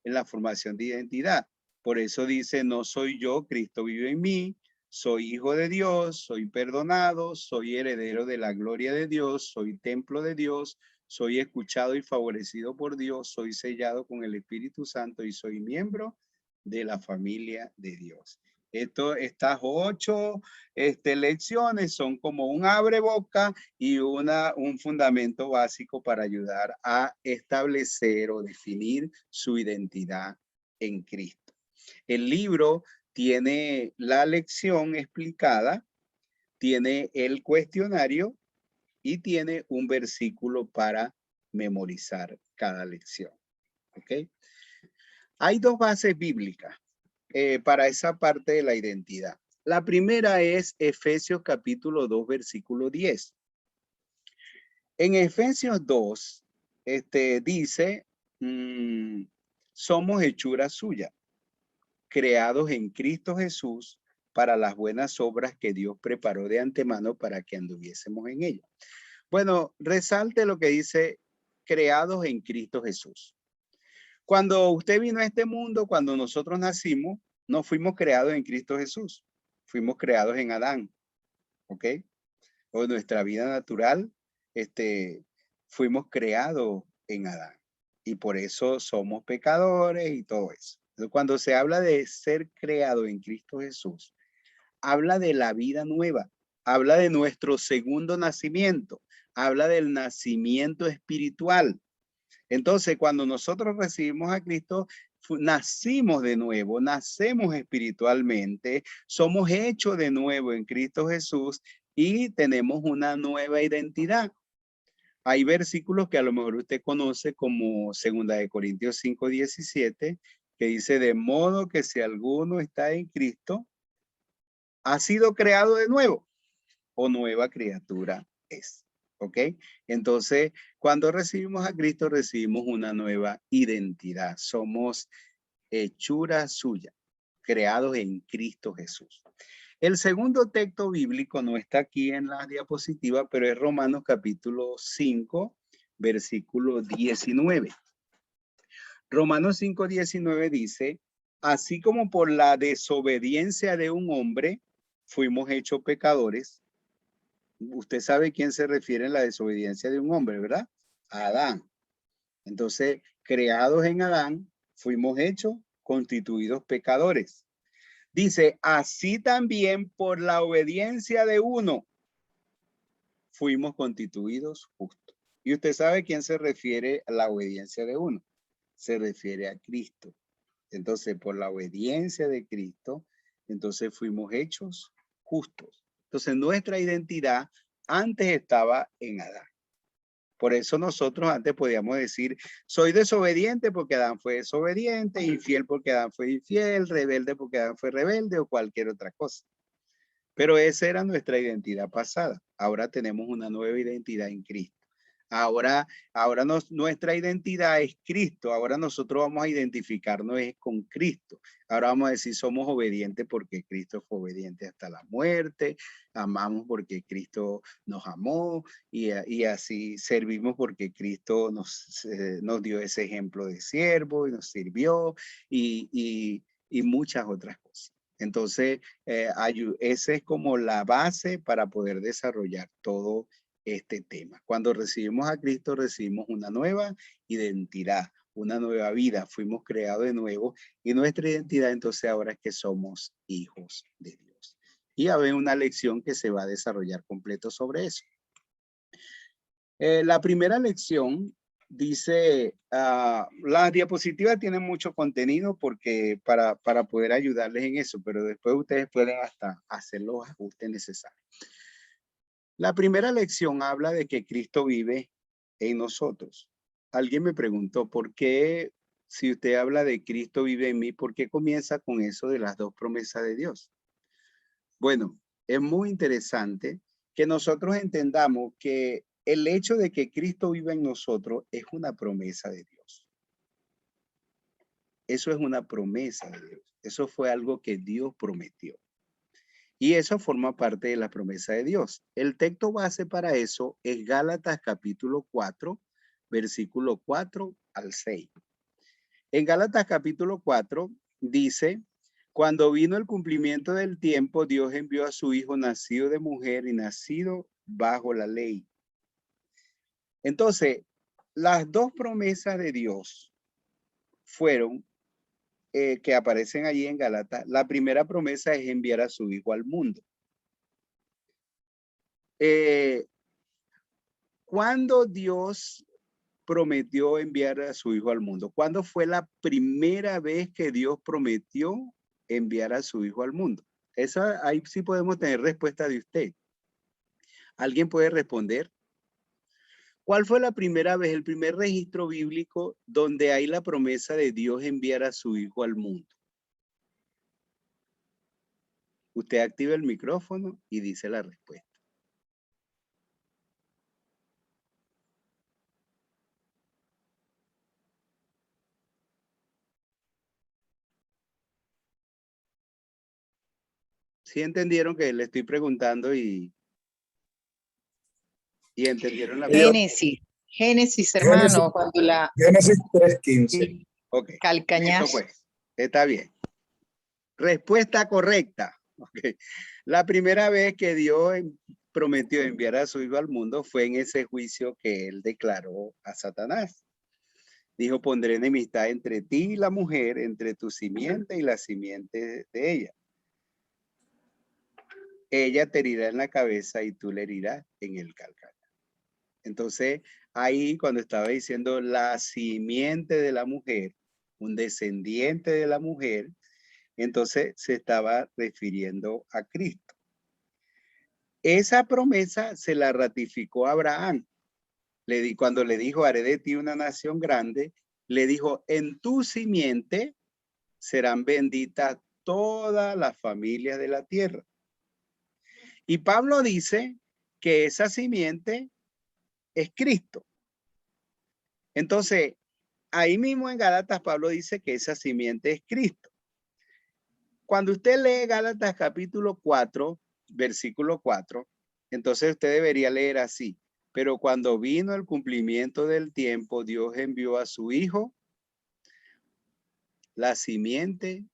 la formación de identidad. Por eso dice, no soy yo, Cristo vive en mí, soy hijo de Dios, soy perdonado, soy heredero de la gloria de Dios, soy templo de Dios, soy escuchado y favorecido por Dios, soy sellado con el Espíritu Santo y soy miembro de la familia de Dios. Estas 8 lecciones son como un abreboca y un fundamento básico para ayudar a establecer o definir su identidad en Cristo. El libro tiene la lección explicada, tiene el cuestionario y tiene un versículo para memorizar cada lección. ¿Ok? Hay dos bases bíblicas para esa parte de la identidad. La primera es Efesios capítulo 2, versículo 10. En Efesios 2, dice, somos hechura suya, creados en Cristo Jesús para las buenas obras que Dios preparó de antemano para que anduviésemos en ellas. Bueno, resalte lo que dice, creados en Cristo Jesús. Cuando usted vino a este mundo, cuando nosotros nacimos, no fuimos creados en Cristo Jesús. Fuimos creados en Adán. ¿Ok? O nuestra vida natural, fuimos creados en Adán. Y por eso somos pecadores y todo eso. Entonces, cuando se habla de ser creado en Cristo Jesús, habla de la vida nueva. Habla de nuestro segundo nacimiento. Habla del nacimiento espiritual. Entonces, cuando nosotros recibimos a Cristo, nacimos de nuevo, nacemos espiritualmente, somos hechos de nuevo en Cristo Jesús y tenemos una nueva identidad. Hay versículos que a lo mejor usted conoce como 2 Corintios 5:17, que dice, de modo que si alguno está en Cristo, ha sido creado de nuevo o nueva criatura es. ¿Ok? Entonces, cuando recibimos a Cristo, recibimos una nueva identidad. Somos hechura suya, creados en Cristo Jesús. El segundo texto bíblico no está aquí en la diapositiva, pero es Romanos capítulo 5, versículo 19. Romanos 5:19 dice, así como por la desobediencia de un hombre fuimos hechos pecadores. Usted sabe quién se refiere en la desobediencia de un hombre, ¿verdad? A Adán. Entonces, creados en Adán, fuimos hechos, constituidos pecadores. Dice, así también por la obediencia de uno, fuimos constituidos justos. Y usted sabe quién se refiere a la obediencia de uno. Se refiere a Cristo. Entonces, por la obediencia de Cristo, entonces fuimos hechos justos. Entonces, nuestra identidad antes estaba en Adán. Por eso nosotros antes podíamos decir, soy desobediente porque Adán fue desobediente, infiel porque Adán fue infiel, rebelde porque Adán fue rebelde o cualquier otra cosa. Pero esa era nuestra identidad pasada. Ahora tenemos una nueva identidad en Cristo. Ahora nuestra identidad es Cristo. Ahora nosotros vamos a identificarnos con Cristo. Ahora vamos a decir somos obedientes porque Cristo fue obediente hasta la muerte. Amamos porque Cristo nos amó y así servimos porque Cristo nos dio ese ejemplo de siervo y nos sirvió y muchas otras cosas. Entonces, esa es como la base para poder desarrollar todo este tema. Cuando recibimos a Cristo, recibimos una nueva identidad, una nueva vida. Fuimos creados de nuevo y nuestra identidad entonces ahora es que somos hijos de Dios. Y hay una lección que se va a desarrollar completo sobre eso. La primera lección dice, las diapositivas tienen mucho contenido porque para poder ayudarles en eso, pero después ustedes pueden hasta hacer los ajustes necesarios. La primera lección habla de que Cristo vive en nosotros. Alguien me preguntó, ¿por qué si usted habla de Cristo vive en mí, por qué comienza con eso de las dos promesas de Dios? Bueno, es muy interesante que nosotros entendamos que el hecho de que Cristo viva en nosotros es una promesa de Dios. Eso es una promesa de Dios. Eso fue algo que Dios prometió. Y eso forma parte de la promesa de Dios. El texto base para eso es Gálatas capítulo 4, versículo 4 al 6. En Gálatas capítulo 4 dice, cuando vino el cumplimiento del tiempo, Dios envió a su hijo nacido de mujer y nacido bajo la ley. Entonces, las dos promesas de Dios fueron que aparecen allí en Gálatas. La primera promesa es enviar a su hijo al mundo. ¿Cuándo Dios prometió enviar a su hijo al mundo? ¿Cuándo fue la primera vez que Dios prometió enviar a su hijo al mundo? Esa, ahí sí podemos tener respuesta de usted. ¿Alguien puede responder? ¿Cuál fue la primera vez, el primer registro bíblico donde hay la promesa de Dios enviar a su hijo al mundo? Usted activa el micrófono y dice la respuesta. ¿Sí entendieron que le estoy preguntando y entendieron la pregunta? Génesis, hermano, cuando la Génesis 3:15. Ok, calcañas. listo pues, está bien. Respuesta correcta. Okay. La primera vez que Dios prometió enviar a su hijo al mundo fue en ese juicio que él declaró a Satanás. Dijo, pondré enemistad entre ti y la mujer, entre tu simiente y la simiente de ella. Ella te herirá en la cabeza y tú le herirás en el calcañar. Entonces, ahí cuando estaba diciendo la simiente de la mujer, un descendiente de la mujer, entonces se estaba refiriendo a Cristo. Esa promesa se la ratificó Abraham. Cuando le dijo, haré de ti una nación grande, le dijo, en tu simiente serán benditas todas las familias de la tierra. Y Pablo dice que esa simiente es Cristo. Entonces, ahí mismo en Gálatas, Pablo dice que esa simiente es Cristo. Cuando usted lee Gálatas capítulo 4, versículo 4, entonces usted debería leer así. Pero cuando vino el cumplimiento del tiempo, Dios envió a su hijo, la simiente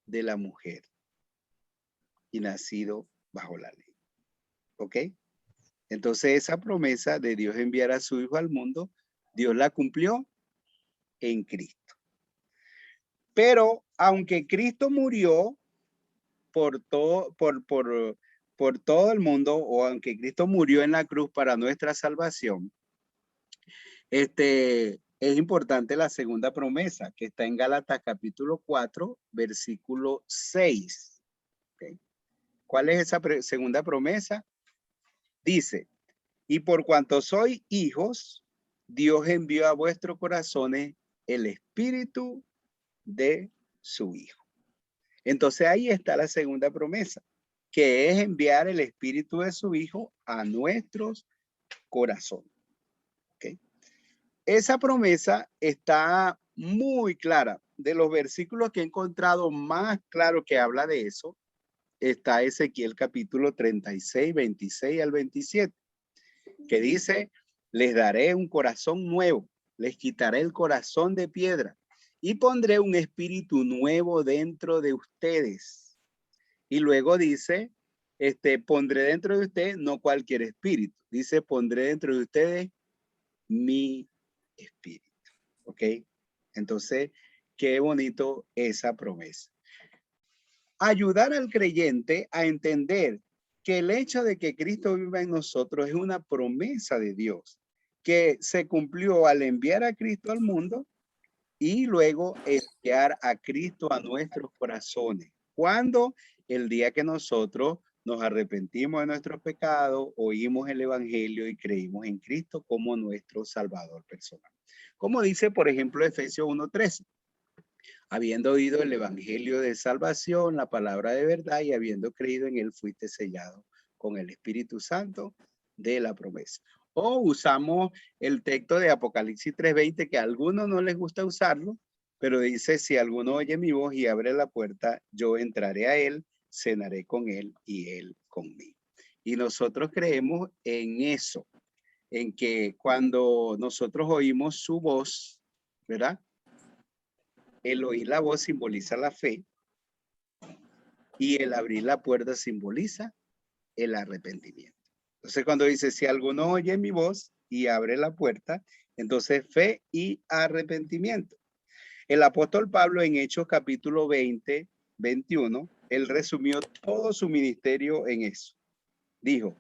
de la mujer, y nacido bajo la ley. ¿Ok? Entonces esa promesa de Dios enviar a su hijo al mundo, Dios la cumplió en Cristo. Pero aunque Cristo murió por todo el mundo, o aunque Cristo murió en la cruz para nuestra salvación, es importante la segunda promesa que está en Gálatas capítulo 4, versículo 6. ¿Okay? ¿Cuál es esa segunda promesa? Dice, y por cuanto sois hijos, Dios envió a vuestros corazones el espíritu de su hijo. Entonces ahí está la segunda promesa, que es enviar el espíritu de su hijo a nuestros corazones. ¿Okay? Esa promesa está muy clara. De los versículos que he encontrado más claro que habla de eso, está Ezequiel capítulo 36, 26 al 27, que dice, les daré un corazón nuevo, les quitaré el corazón de piedra y pondré un espíritu nuevo dentro de ustedes. Y luego dice, pondré dentro de ustedes no cualquier espíritu. Dice, pondré dentro de ustedes mi espíritu. ¿Ok? Entonces, qué bonito esa promesa. Ayudar al creyente a entender que el hecho de que Cristo viva en nosotros es una promesa de Dios que se cumplió al enviar a Cristo al mundo y luego enviar a Cristo a nuestros corazones. Cuando el día que nosotros nos arrepentimos de nuestros pecados, oímos el evangelio y creímos en Cristo como nuestro Salvador personal. Como dice, por ejemplo, Efesios 1:13. Habiendo oído el evangelio de salvación, la palabra de verdad, y habiendo creído en él, fuiste sellado con el Espíritu Santo de la promesa. O usamos el texto de Apocalipsis 3:20, que a algunos no les gusta usarlo, pero dice, si alguno oye mi voz y abre la puerta, yo entraré a él, cenaré con él y él conmigo. Y nosotros creemos en eso, en que cuando nosotros oímos su voz, ¿verdad? El oír la voz simboliza la fe y el abrir la puerta simboliza el arrepentimiento. Entonces cuando dice, si alguno oye mi voz y abre la puerta, entonces fe y arrepentimiento. El apóstol Pablo en Hechos capítulo 20:21, él resumió todo su ministerio en eso. Dijo,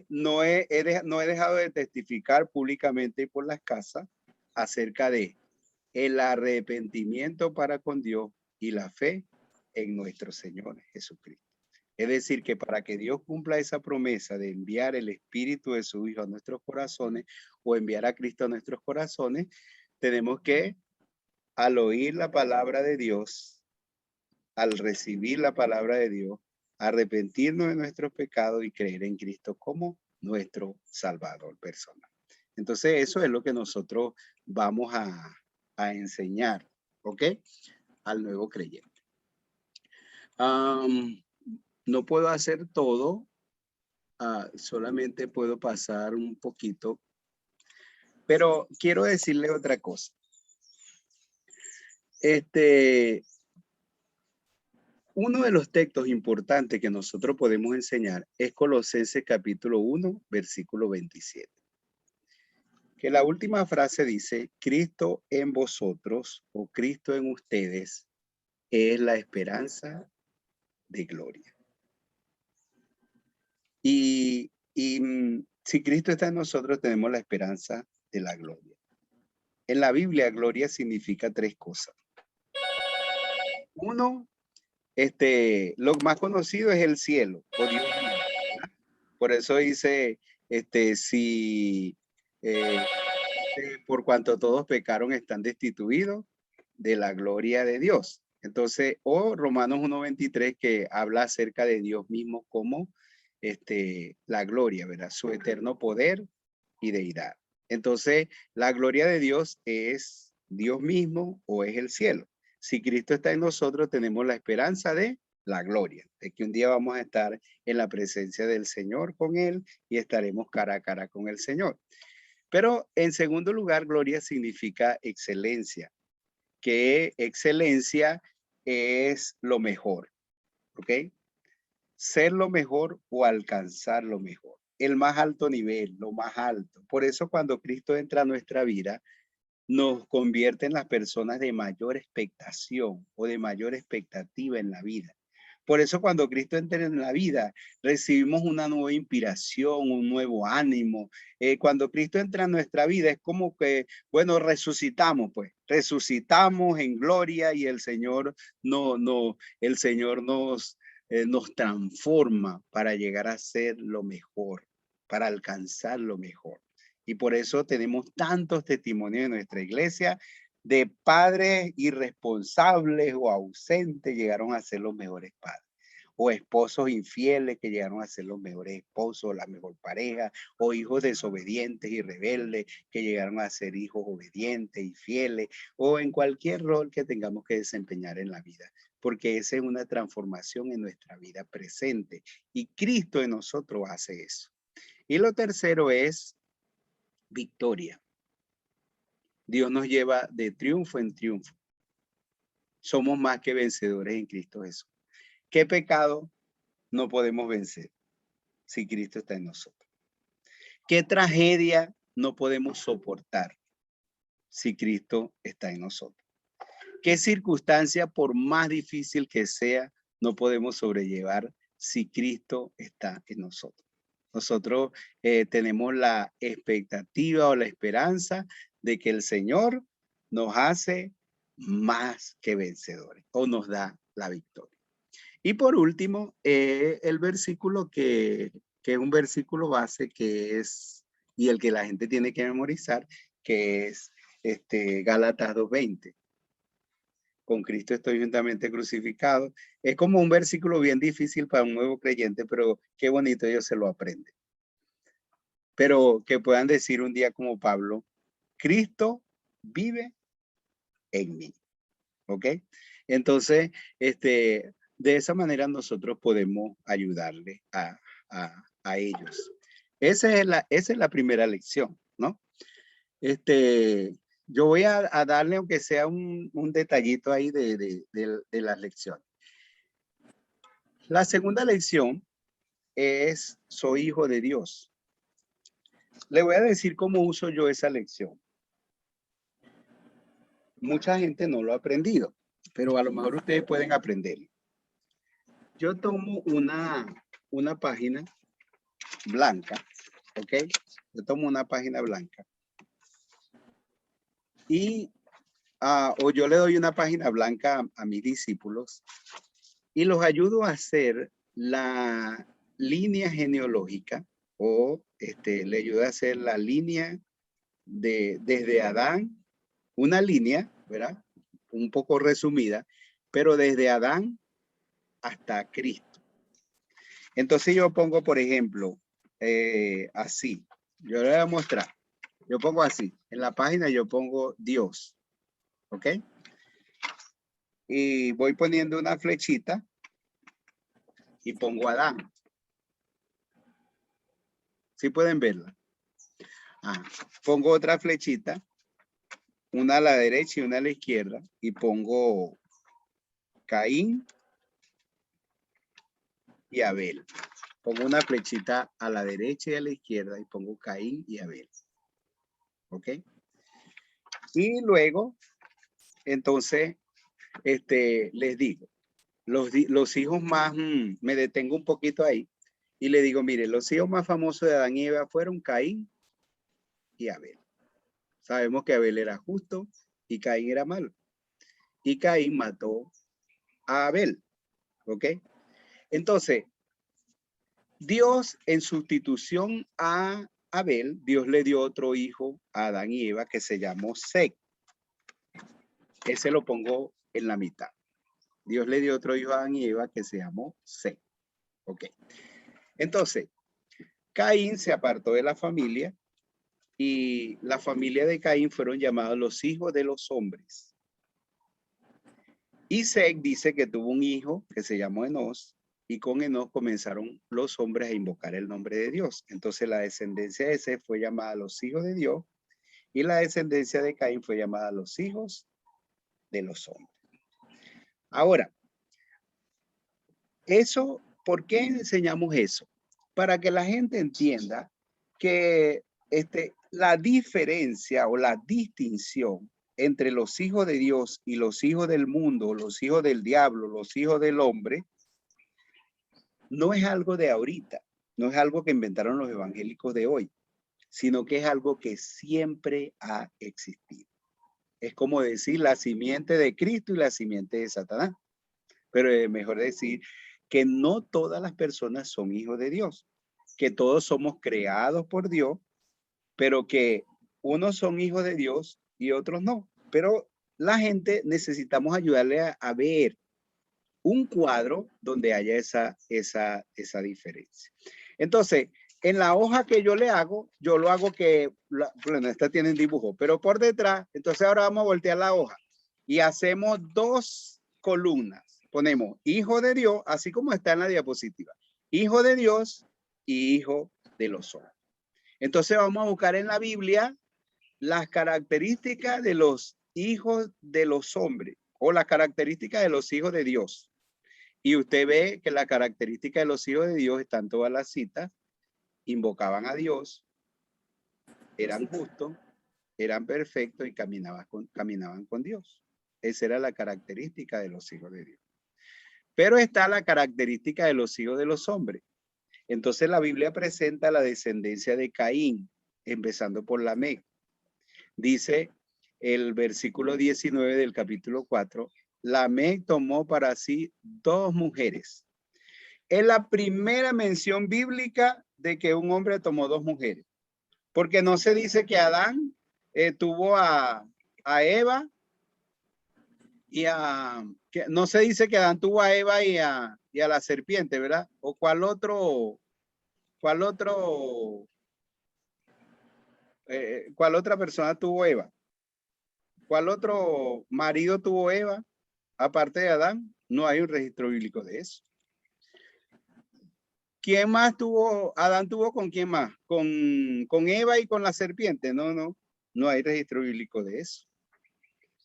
no he dejado de testificar públicamente y por las casas acerca de el arrepentimiento para con Dios y la fe en nuestro Señor Jesucristo. Es decir, que para que Dios cumpla esa promesa de enviar el Espíritu de su Hijo a nuestros corazones o enviar a Cristo a nuestros corazones, tenemos que, al oír la palabra de Dios, al recibir la palabra de Dios, arrepentirnos de nuestros pecados y creer en Cristo como nuestro Salvador personal. Entonces, eso es lo que nosotros vamos a enseñar, ¿ok? Al nuevo creyente. No puedo hacer todo, solamente puedo pasar un poquito, pero quiero decirle otra cosa. Uno de los textos importantes que nosotros podemos enseñar es Colosenses capítulo 1, versículo 27. Que la última frase dice, Cristo en vosotros o Cristo en ustedes es la esperanza de gloria. Y si Cristo está en nosotros, tenemos la esperanza de la gloria. En la Biblia, gloria significa tres cosas. Uno, lo más conocido es el cielo, o Dios mismo, ¿verdad? Por eso dice, por cuanto todos pecaron, están destituidos de la gloria de Dios. Entonces, o Romanos 1:23, que habla acerca de Dios mismo como la gloria, ¿verdad? Su eterno poder y deidad. Entonces, la gloria de Dios es Dios mismo o es el cielo. Si Cristo está en nosotros, tenemos la esperanza de la gloria, de que un día vamos a estar en la presencia del Señor con Él y estaremos cara a cara con el Señor. Pero en segundo lugar, gloria significa excelencia, que excelencia es lo mejor, ¿ok? Ser lo mejor o alcanzar lo mejor, el más alto nivel, lo más alto. Por eso cuando Cristo entra a nuestra vida, nos convierte en las personas de mayor expectación o de mayor expectativa en la vida. Por eso cuando Cristo entra en la vida, recibimos una nueva inspiración, un nuevo ánimo. Cuando Cristo entra en nuestra vida, es como que, bueno, resucitamos, pues. Resucitamos en gloria y el Señor el Señor nos transforma para llegar a ser lo mejor, para alcanzar lo mejor. Y por eso tenemos tantos testimonios en nuestra iglesia de padres irresponsables o ausentes llegaron a ser los mejores padres, o esposos infieles que llegaron a ser los mejores esposos, la mejor pareja, o hijos desobedientes y rebeldes que llegaron a ser hijos obedientes y fieles, o en cualquier rol que tengamos que desempeñar en la vida, porque esa es una transformación en nuestra vida presente y Cristo en nosotros hace eso. Y lo tercero es victoria. Dios nos lleva de triunfo en triunfo. Somos más que vencedores en Cristo Jesús. ¿Qué pecado no podemos vencer si Cristo está en nosotros? ¿Qué tragedia no podemos soportar si Cristo está en nosotros? ¿Qué circunstancia, por más difícil que sea, no podemos sobrellevar si Cristo está en nosotros? Nosotros tenemos la expectativa o la esperanza de que el Señor nos hace más que vencedores o nos da la victoria. Y por último, el versículo que es un versículo base que es, y el que la gente tiene que memorizar, que es Gálatas 2:20. Con Cristo estoy juntamente crucificado. Es como un versículo bien difícil para un nuevo creyente, pero qué bonito ellos se lo aprenden. Pero que puedan decir un día como Pablo, Cristo vive en mí. ¿Ok? Entonces, de esa manera nosotros podemos ayudarle a ellos. Esa es la primera lección, ¿no? Yo voy a darle, aunque sea un detallito ahí de las lecciones. La segunda lección es, soy hijo de Dios. Le voy a decir cómo uso yo esa lección. Mucha gente no lo ha aprendido, pero a lo mejor ustedes pueden aprender. Yo tomo una página blanca, ¿ok? Yo tomo una página blanca y o yo le doy una página blanca a mis discípulos y los ayudo a hacer la línea genealógica o le ayudo a hacer la línea desde Adán, una línea, ¿verdad? Un poco resumida, pero desde Adán hasta Cristo. Entonces yo pongo, por ejemplo, así. Yo le voy a mostrar. Yo pongo así. En la página yo pongo Dios. ¿Ok? Y voy poniendo una flechita y pongo Adán. ¿Sí pueden verla? Pongo otra flechita, una a la derecha y una a la izquierda, y pongo Caín y Abel. Pongo una flechita a la derecha y a la izquierda y pongo Caín y Abel. ¿Ok? Y luego, entonces, les digo, los hijos más, me detengo un poquito ahí y le digo, mire, los hijos más famosos de Adán y Eva fueron Caín y Abel. Sabemos que Abel era justo y Caín era malo. Y Caín mató a Abel. ¿Ok? Entonces, Dios en sustitución a Abel, Dios le dio otro hijo a Adán y Eva que se llamó Set. Ese lo pongo en la mitad. Dios le dio otro hijo a Adán y Eva que se llamó Set. Ok. Entonces, Caín se apartó de la familia y la familia de Caín fueron llamados los hijos de los hombres. Y Set dice que tuvo un hijo que se llamó Enos y con Enos comenzaron los hombres a invocar el nombre de Dios. Entonces la descendencia de Set fue llamada los hijos de Dios y la descendencia de Caín fue llamada los hijos de los hombres. Ahora, eso, ¿por qué enseñamos eso? Para que la gente entienda que la diferencia o la distinción entre los hijos de Dios y los hijos del mundo, los hijos del diablo, los hijos del hombre, no es algo de ahorita, no es algo que inventaron los evangélicos de hoy, sino que es algo que siempre ha existido. Es como decir la simiente de Cristo y la simiente de Satanás. Pero es mejor decir que no todas las personas son hijos de Dios, que todos somos creados por Dios, pero que unos son hijos de Dios y otros no. Pero la gente necesitamos ayudarle a ver un cuadro donde haya esa diferencia. Entonces, en la hoja que yo le hago, yo lo hago que, bueno, esta tiene un dibujo, pero por detrás, entonces ahora vamos a voltear la hoja y hacemos dos columnas. Ponemos hijo de Dios, así como está en la diapositiva, hijo de Dios y hijo de los hombres. Entonces vamos a buscar en la Biblia las características de los hijos de los hombres o las características de los hijos de Dios. Y usted ve que la característica de los hijos de Dios están todas las citas, invocaban a Dios, eran justos, eran perfectos y caminaban con Dios. Esa era la característica de los hijos de Dios. Pero está la característica de los hijos de los hombres. Entonces la Biblia presenta la descendencia de Caín, empezando por Lamec. Dice el versículo 19 del capítulo 4, Lamec tomó para sí 2 mujeres. Es la primera mención bíblica de que un hombre tomó 2 mujeres. Porque no se dice que Adán tuvo a Eva y no se dice que Adán tuvo a Eva y a la serpiente, ¿verdad? ¿O cuál otra persona tuvo Eva? ¿Cuál otro marido tuvo Eva? Aparte de Adán, no hay un registro bíblico de eso. ¿Quién más tuvo? Adán tuvo con quién más? Con Eva y con la serpiente. No hay registro bíblico de eso.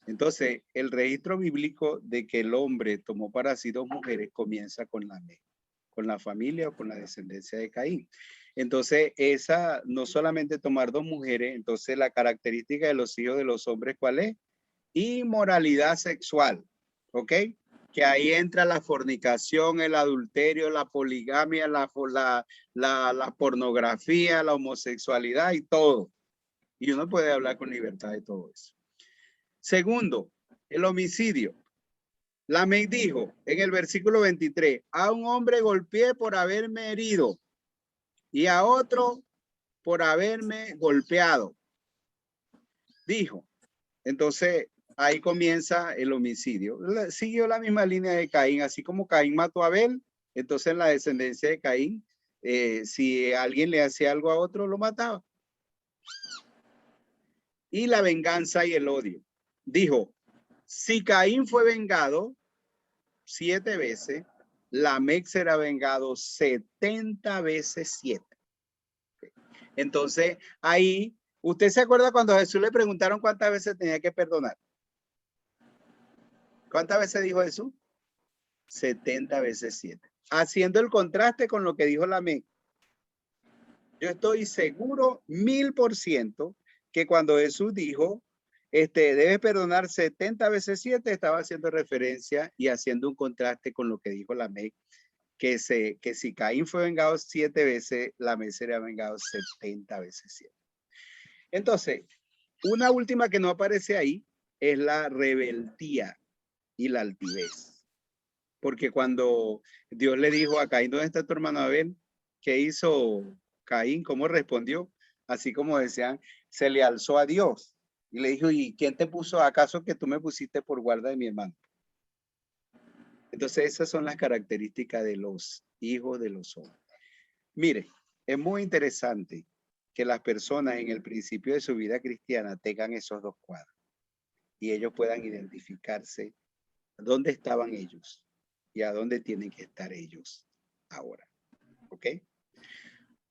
Entonces, el registro bíblico de que el hombre tomó para sí 2 mujeres comienza con la familia o con la descendencia de Caín. Entonces, esa no solamente tomar 2 mujeres, entonces la característica de los hijos de los hombres, ¿cuál es? Inmoralidad sexual, ¿ok? Que ahí entra la fornicación, el adulterio, la poligamia, la pornografía, la homosexualidad y todo. Y uno puede hablar con libertad de todo eso. Segundo, el homicidio. Lamec dijo en el versículo 23, a un hombre golpeé por haberme herido y a otro por haberme golpeado. Dijo. Entonces, ahí comienza el homicidio. Siguió la misma línea de Caín, así como Caín mató a Abel, entonces en la descendencia de Caín, si alguien le hacía algo a otro, lo mataba. Y la venganza y el odio. Dijo, si Caín fue vengado 7 veces, Lamec será vengado 70 veces 7. Entonces, ahí, ¿usted se acuerda cuando a Jesús le preguntaron cuántas veces tenía que perdonar? ¿Cuántas veces dijo Jesús? 70 veces 7. Haciendo el contraste con lo que dijo Lamec. Yo estoy seguro 1000% que cuando Jesús dijo, debe perdonar 70 veces 7, estaba haciendo referencia y haciendo un contraste con lo que dijo Lamec, que si Caín fue vengado 7 veces, Lamec sería vengado 70 veces 7. Entonces, una última que no aparece ahí es la rebeldía y la altivez. Porque cuando Dios le dijo a Caín, ¿dónde está tu hermano Abel? ¿Qué hizo Caín? ¿Cómo respondió? Así como decían, se le alzó a Dios y le dijo, ¿y quién te puso? ¿Acaso que tú me pusiste por guarda de mi hermano? Entonces esas son las características de los hijos de los hombres. Mire, es muy interesante que las personas en el principio de su vida cristiana tengan esos 2 cuadros y ellos puedan identificarse dónde estaban ellos y a dónde tienen que estar ellos ahora. ¿Ok?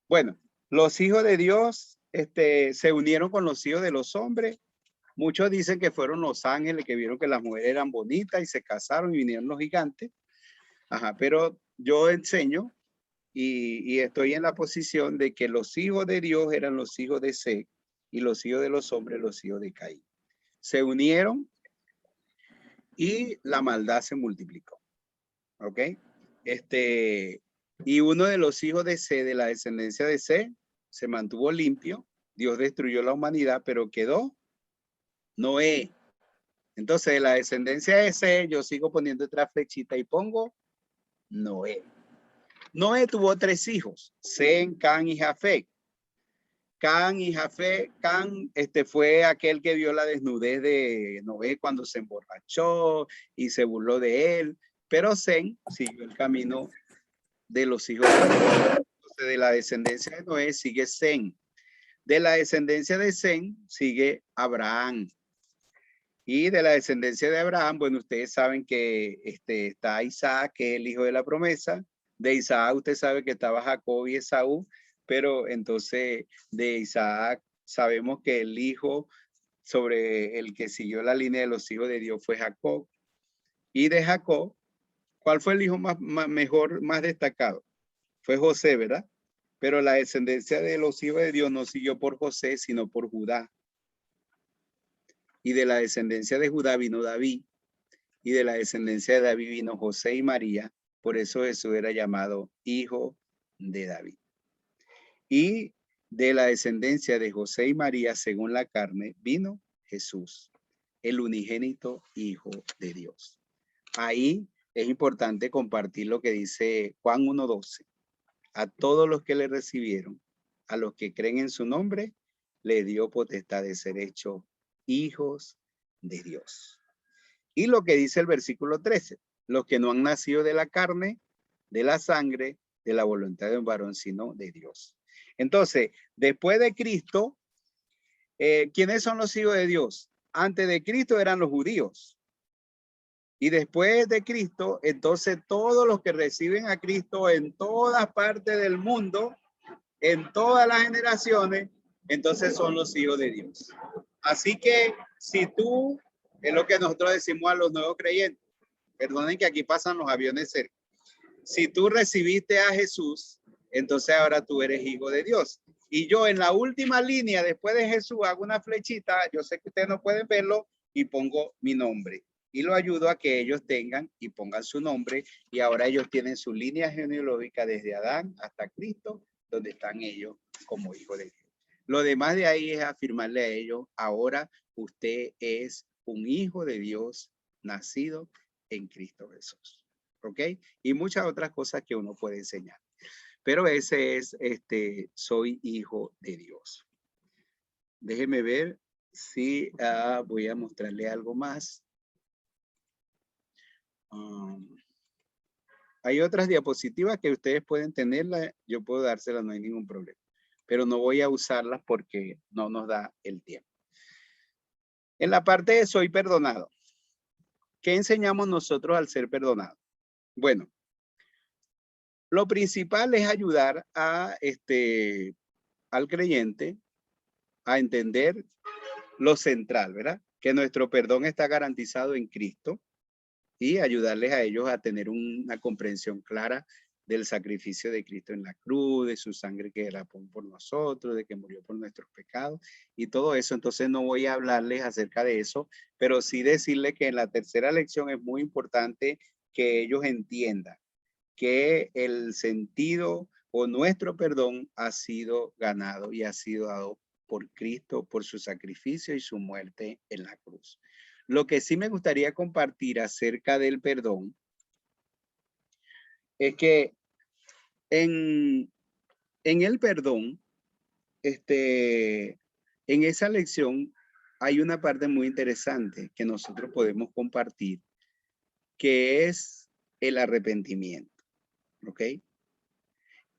Bueno, los hijos de Dios se unieron con los hijos de los hombres. Muchos dicen que fueron los ángeles que vieron que las mujeres eran bonitas y se casaron y vinieron los gigantes. Ajá, pero yo enseño y estoy en la posición de que los hijos de Dios eran los hijos de Seth y los hijos de los hombres los hijos de Caín. Se unieron y la maldad se multiplicó. ¿Ok? Y uno de los hijos de Seth, de la descendencia de Seth, se mantuvo limpio. Dios destruyó la humanidad, pero quedó Noé. Entonces, de la descendencia de Seth, yo sigo poniendo otra flechita y pongo Noé. Noé tuvo 3 hijos, Sem, Cam y Jafet. Cam y Jafet, Cam fue aquel que vio la desnudez de Noé cuando se emborrachó y se burló de él, pero Sem siguió el camino de los hijos de Noé. Entonces, de la descendencia de Noé sigue Sem. De la descendencia de Sem sigue Abraham. Y de la descendencia de Abraham, bueno, ustedes saben que está Isaac, que es el hijo de la promesa. De Isaac usted sabe que estaba Jacob y Esaú, pero entonces de Isaac sabemos que el hijo sobre el que siguió la línea de los hijos de Dios fue Jacob. Y de Jacob ¿Cuál fue el hijo mejor, más destacado? Fue José, ¿verdad? Pero la descendencia de los hijos de Dios no siguió por José, sino por Judá. Y de la descendencia de Judá vino David. Y de la descendencia de David vino José y María. Por eso Jesús era llamado hijo de David. Y de la descendencia de José y María, según la carne, vino Jesús, el unigénito Hijo de Dios. Ahí es importante compartir lo que dice Juan 1:12. A todos los que le recibieron, a los que creen en su nombre, le dio potestad de ser hechos hijos de Dios. Y lo que dice el versículo 13, los que no han nacido de la carne, de la sangre, de la voluntad de un varón, sino de Dios. Entonces, después de Cristo, ¿quiénes son los hijos de Dios? Antes de Cristo eran los judíos. Y después de Cristo, entonces todos los que reciben a Cristo en todas partes del mundo, en todas las generaciones, entonces son los hijos de Dios. Así que si tú, es lo que nosotros decimos a los nuevos creyentes, perdonen que aquí pasan los aviones cerca. Si tú recibiste a Jesús, entonces ahora tú eres hijo de Dios. Y yo en la última línea, después de Jesús, hago una flechita, yo sé que ustedes no pueden verlo, y pongo mi nombre. Y lo ayudo a que ellos tengan y pongan su nombre. Y ahora ellos tienen su línea genealógica desde Adán hasta Cristo, donde están ellos como hijos de Dios. Lo demás de ahí es afirmarle a ellos, ahora usted es un hijo de Dios nacido en Cristo Jesús. ¿Ok? Y muchas otras cosas que uno puede enseñar. Pero ese es, soy hijo de Dios. Déjeme ver si voy a mostrarle algo más. Hay otras diapositivas que ustedes pueden tenerlas, yo puedo dárselas, no hay ningún problema. Pero no voy a usarlas porque no nos da el tiempo. En la parte de soy perdonado, ¿qué enseñamos nosotros al ser perdonado? Bueno, lo principal es ayudar a al creyente a entender lo central, ¿verdad? Que nuestro perdón está garantizado en Cristo y ayudarles a ellos a tener una comprensión clara del sacrificio de Cristo en la cruz, de su sangre que derramó por nosotros, de que murió por nuestros pecados y todo eso. Entonces no voy a hablarles acerca de eso, pero sí decirles que en la tercera lección es muy importante que ellos entiendan que el sentido o nuestro perdón ha sido ganado y ha sido dado por Cristo, por su sacrificio y su muerte en la cruz. Lo que sí me gustaría compartir acerca del perdón es que en el perdón, en esa lección hay una parte muy interesante que nosotros podemos compartir, que es el arrepentimiento, ¿ok?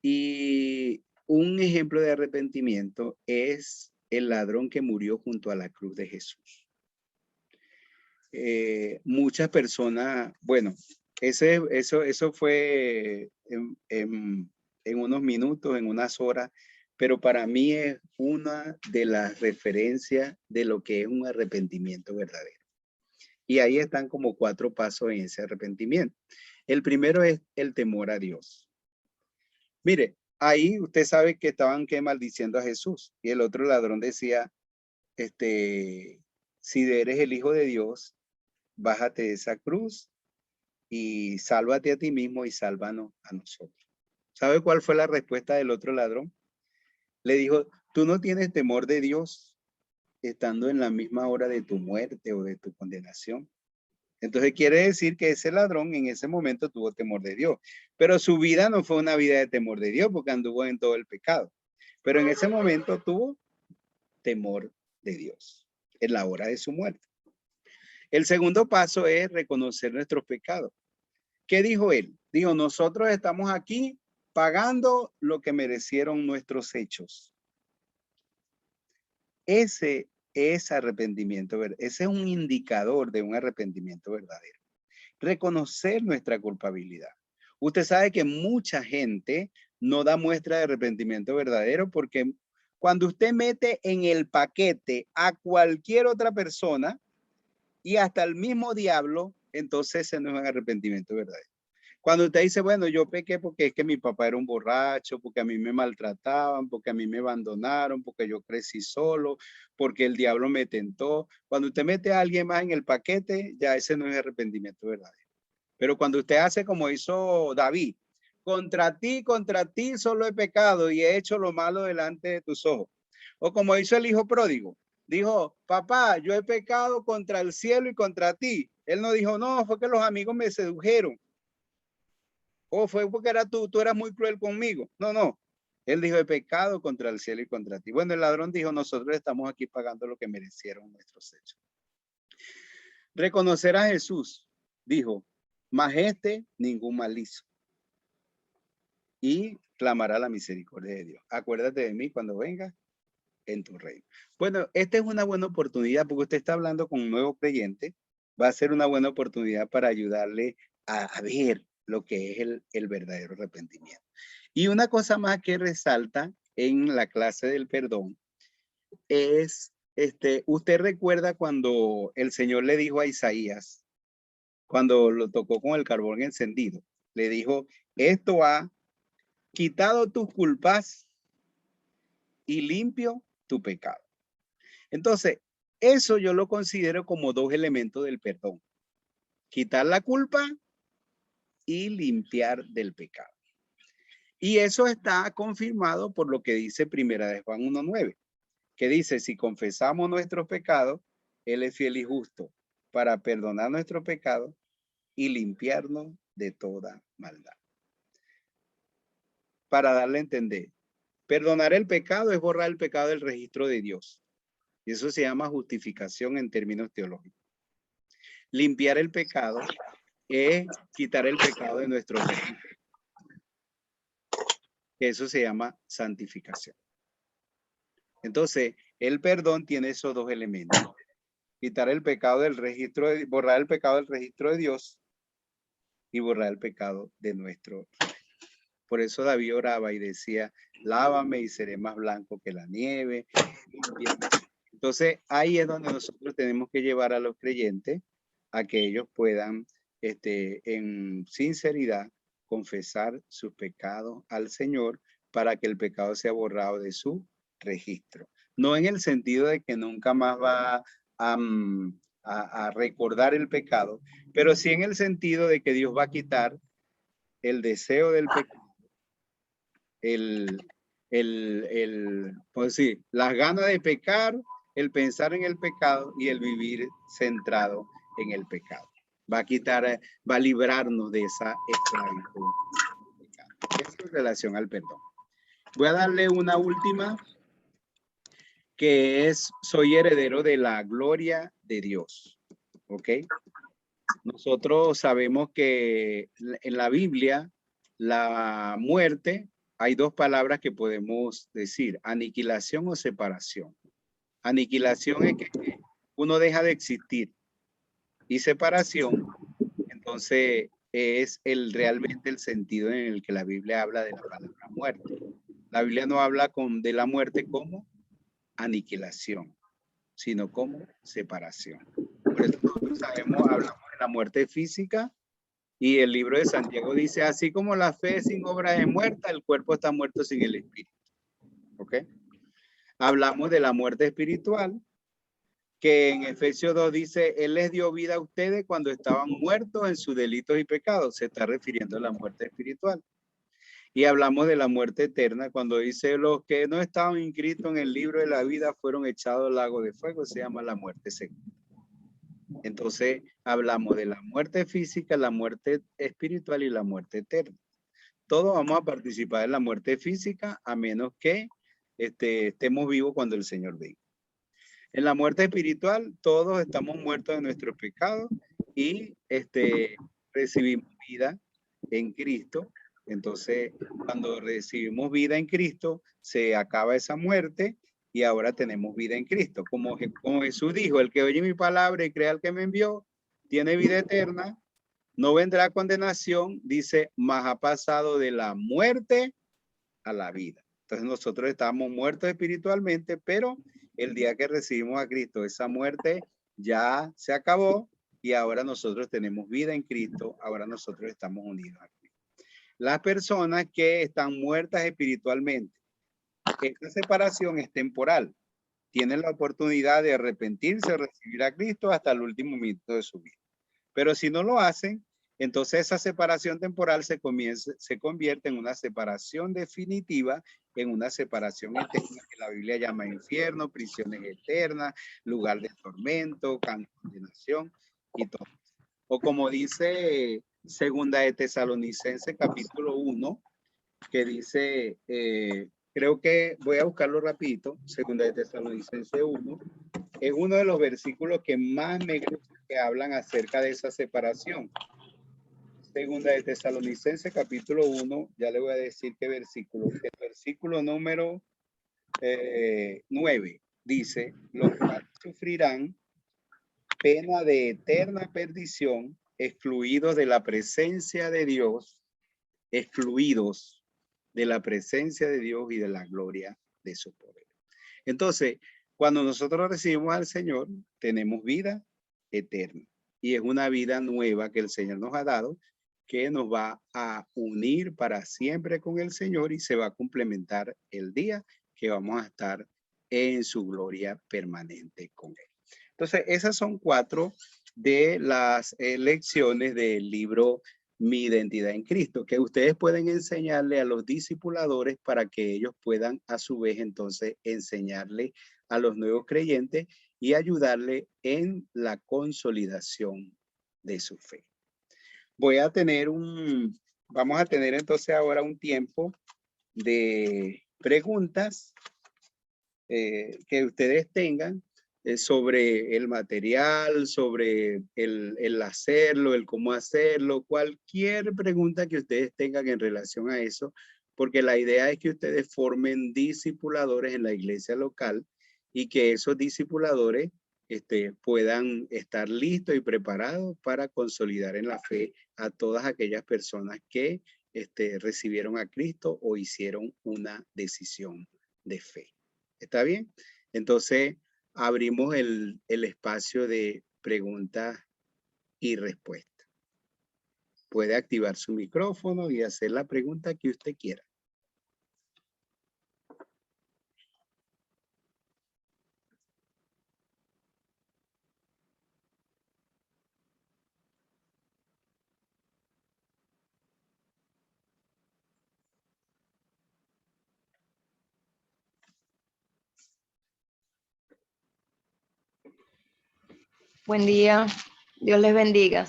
Y un ejemplo de arrepentimiento es el ladrón que murió junto a la cruz de Jesús. Muchas personas, bueno, eso fue en unos minutos, en unas horas, pero para mí es una de las referencias de lo que es un arrepentimiento verdadero. Y ahí están como 4 pasos en ese arrepentimiento. El primero es el temor a Dios. Mire, ahí usted sabe que estaban maldiciendo a Jesús y el otro ladrón decía, si eres el Hijo de Dios, bájate de esa cruz y sálvate a ti mismo y sálvanos a nosotros. ¿Sabe cuál fue la respuesta del otro ladrón? Le dijo, tú no tienes temor de Dios estando en la misma hora de tu muerte o de tu condenación. Entonces quiere decir que ese ladrón en ese momento tuvo temor de Dios, pero su vida no fue una vida de temor de Dios porque anduvo en todo el pecado. Pero en ese momento tuvo temor de Dios en la hora de su muerte. El segundo paso es reconocer nuestros pecados. ¿Qué dijo él? Dijo, nosotros estamos aquí pagando lo que merecieron nuestros hechos. Ese es arrepentimiento, ese es un indicador de un arrepentimiento verdadero. Reconocer nuestra culpabilidad. Usted sabe que mucha gente no da muestra de arrepentimiento verdadero porque cuando usted mete en el paquete a cualquier otra persona y hasta el mismo diablo, entonces ese no es un arrepentimiento verdadero. Cuando usted dice, bueno, yo pequé porque es que mi papá era un borracho, porque a mí me maltrataban, porque a mí me abandonaron, porque yo crecí solo, porque el diablo me tentó. Cuando usted mete a alguien más en el paquete, ya ese no es arrepentimiento verdadero. Pero cuando usted hace como hizo David, contra ti solo he pecado y he hecho lo malo delante de tus ojos. O como hizo el hijo pródigo, dijo, papá, yo he pecado contra el cielo y contra ti. Él no dijo, no, fue que los amigos me sedujeron. O fue porque tú eras muy cruel conmigo. No, no. Él dijo, he pecado contra el cielo y contra ti. Bueno, el ladrón dijo, nosotros estamos aquí pagando lo que merecieron nuestros hechos. Reconocer a Jesús, dijo, mas ningún mal hizo. Y clamará la misericordia de Dios. Acuérdate de mí cuando venga en tu reino. Bueno, esta es una buena oportunidad porque usted está hablando con un nuevo creyente. Va a ser una buena oportunidad para ayudarle a ver lo que es el verdadero arrepentimiento. Y una cosa más que resalta en la clase del perdón es, usted recuerda cuando el Señor le dijo a Isaías, cuando lo tocó con el carbón encendido, le dijo, esto ha quitado tus culpas y limpio tu pecado. Entonces, eso yo lo considero como dos elementos del perdón. Quitar la culpa y limpiar del pecado. Y eso está confirmado por lo que dice Primera de Juan 1:9, que dice, si confesamos nuestros pecados, Él es fiel y justo para perdonar nuestros pecados y limpiarnos de toda maldad. Para darle a entender, perdonar el pecado es borrar el pecado del registro de Dios. Y eso se llama justificación en términos teológicos. Limpiar el pecado es quitar el pecado de nuestro registro. Eso se llama santificación. Entonces, el perdón tiene esos dos elementos. Quitar el pecado del registro, borrar el pecado del registro de Dios y borrar el pecado de nuestro. Por eso David oraba y decía, lávame y seré más blanco que la nieve. Entonces, ahí es donde nosotros tenemos que llevar a los creyentes a que ellos puedan, en sinceridad, confesar sus pecados al Señor para que el pecado sea borrado de su registro. No en el sentido de que nunca más va a recordar el pecado, pero sí en el sentido de que Dios va a quitar el deseo del pecado, pues sí, las ganas de pecar, el pensar en el pecado y el vivir centrado en el pecado. Va a quitar, va a librarnos de esa esclavitud. Eso en relación al perdón. Voy a darle una última, que es, soy heredero de la gloria de Dios. ¿Ok? Nosotros sabemos que en la Biblia, la muerte, hay dos palabras que podemos decir, aniquilación o separación. Aniquilación es que uno deja de existir y separación, entonces es realmente el sentido en el que la Biblia habla de la palabra muerte. La Biblia no habla de la muerte como aniquilación, sino como separación. Por eso nosotros hablamos de la muerte física y el libro de Santiago dice, así como la fe sin obra es muerta, el cuerpo está muerto sin el espíritu. ¿Ok? Hablamos de la muerte espiritual, que en Efesios 2 dice, Él les dio vida a ustedes cuando estaban muertos en sus delitos y pecados. Se está refiriendo a la muerte espiritual. Y hablamos de la muerte eterna cuando dice, los que no estaban inscritos en el libro de la vida fueron echados al lago de fuego. Se llama la muerte segunda. Entonces, hablamos de la muerte física, la muerte espiritual y la muerte eterna. Todos vamos a participar en la muerte física a menos que estemos vivos cuando el Señor venga. En la muerte espiritual, todos estamos muertos de nuestros pecados y recibimos vida en Cristo. Entonces, cuando recibimos vida en Cristo, se acaba esa muerte y ahora tenemos vida en Cristo. Como Jesús dijo, el que oye mi palabra y crea al que me envió, tiene vida eterna, no vendrá condenación, dice, mas ha pasado de la muerte a la vida. Entonces nosotros estamos muertos espiritualmente, pero el día que recibimos a Cristo, esa muerte ya se acabó y ahora nosotros tenemos vida en Cristo, ahora nosotros estamos unidos a Cristo. Las personas que están muertas espiritualmente, esta separación es temporal. Tienen la oportunidad de arrepentirse, recibir a Cristo hasta el último minuto de su vida. Pero si no lo hacen, entonces esa separación temporal se convierte en una separación definitiva, en una separación eterna que la Biblia llama infierno, prisiones eternas, lugar de tormento, condenación y todo. O como dice Segunda de Tesalonicenses capítulo 1, que dice, creo que voy a buscarlo rapidito, Segunda de Tesalonicenses 1, es uno de los versículos que más me gusta, que hablan acerca de esa separación. Segunda de Tesalonicenses capítulo 1, ya le voy a decir qué versículo. El versículo número 9 dice, los cuales sufrirán pena de eterna perdición, excluidos de la presencia de Dios, excluidos de la presencia de Dios y de la gloria de su poder. Entonces, cuando nosotros recibimos al Señor, tenemos vida eterna. Y es una vida nueva que el Señor nos ha dado, que nos va a unir para siempre con el Señor y se va a complementar el día que vamos a estar en su gloria permanente con Él. Entonces, esas son 4 de las lecciones del libro Mi Identidad en Cristo, que ustedes pueden enseñarle a los discipuladores para que ellos puedan a su vez entonces enseñarle a los nuevos creyentes y ayudarle en la consolidación de su fe. Vamos a tener entonces ahora un tiempo de preguntas que ustedes tengan sobre el material, sobre el hacerlo, el cómo hacerlo, cualquier pregunta que ustedes tengan en relación a eso, porque la idea es que ustedes formen discipuladores en la iglesia local y que esos discipuladores puedan estar listos y preparados para consolidar en la fe a todas aquellas personas que recibieron a Cristo o hicieron una decisión de fe. ¿Está bien? Entonces, abrimos el espacio de preguntas y respuestas. Puede activar su micrófono y hacer la pregunta que usted quiera. Buen día, Dios les bendiga.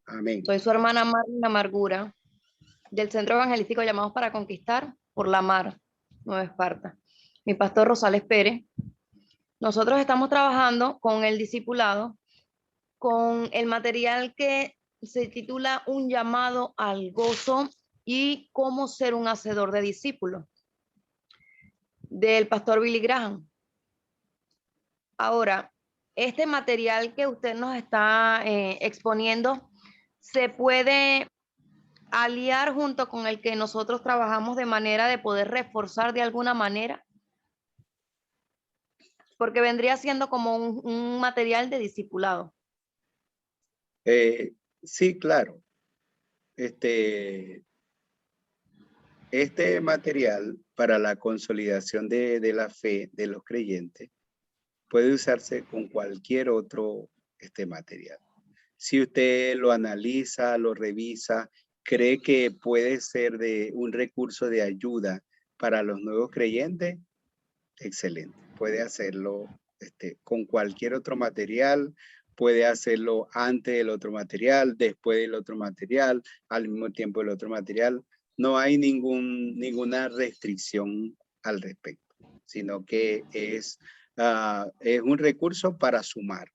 Amén. Soy su hermana Marlene Amargura, del Centro Evangelístico Llamados para Conquistar por la Mar, Nueva Esparta. Mi pastor Rosales Pérez. Nosotros estamos trabajando con el discipulado, con el material que se titula Un llamado al gozo y cómo ser un hacedor de discípulos, del pastor Billy Graham. Ahora, este material que usted nos está exponiendo se puede aliar junto con el que nosotros trabajamos de manera de poder reforzar de alguna manera, porque vendría siendo como un material de discipulado. Sí, claro. Este material para la consolidación de la fe de los creyentes puede usarse con cualquier otro material. Si usted lo analiza, lo revisa, cree que puede ser de un recurso de ayuda para los nuevos creyentes, excelente. Puede hacerlo con cualquier otro material, puede hacerlo antes del otro material, después del otro material, al mismo tiempo del otro material. No hay ninguna restricción al respecto, sino que es un recurso para sumar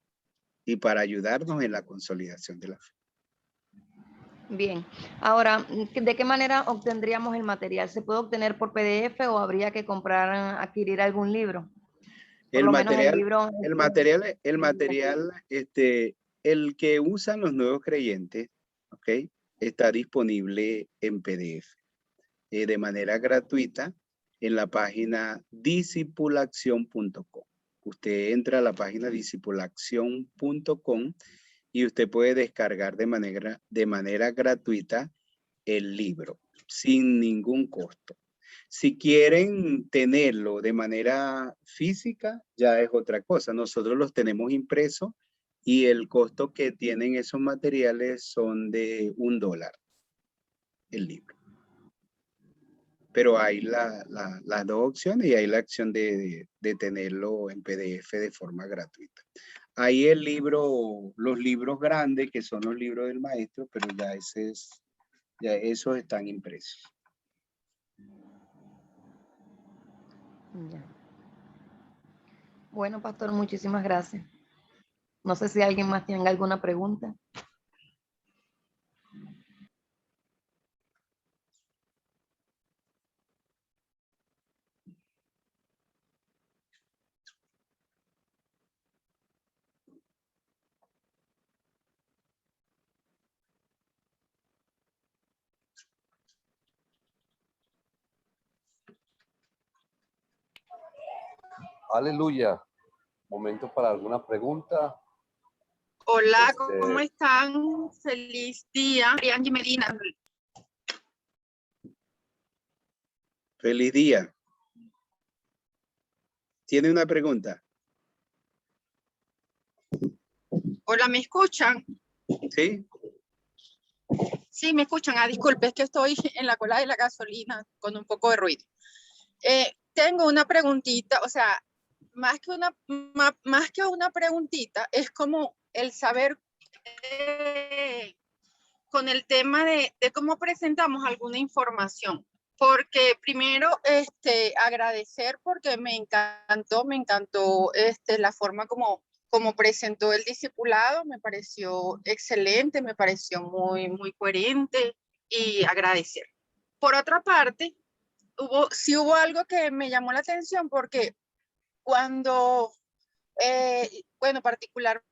y para ayudarnos en la consolidación de la fe. Bien, ahora, ¿de qué manera obtendríamos el material? ¿Se puede obtener por PDF o habría que adquirir algún libro? El que usan los nuevos creyentes, ¿ok? Está disponible en PDF de manera gratuita en la página discipulacción.com. Usted entra a la página discipulacción.com y usted puede descargar de manera gratuita el libro sin ningún costo. Si quieren tenerlo de manera física, ya es otra cosa. Nosotros los tenemos impresos y el costo que tienen esos materiales son de $1 el libro. Pero hay las dos opciones y hay la opción de tenerlo en PDF de forma gratuita. Hay el libro, los libros grandes, que son los libros del maestro, pero ya esos están impresos. Ya. Bueno, pastor, muchísimas gracias. No sé si alguien más tenga alguna pregunta. Aleluya. Momento para alguna pregunta. Hola, ¿cómo están? Feliz día. Angie Medina. Feliz día. ¿Tiene una pregunta? Hola, ¿me escuchan? ¿Sí? Sí, me escuchan. Ah, disculpe, es que estoy en la cola de la gasolina con un poco de ruido. Tengo una preguntita, o sea, más que una preguntita, es como el saber con el tema de cómo presentamos alguna información. Porque primero, agradecer porque me encantó la forma como presentó el discipulado, me pareció excelente, me pareció muy coherente y agradecer. Por otra parte, sí hubo algo que me llamó la atención porque cuando, bueno, particularmente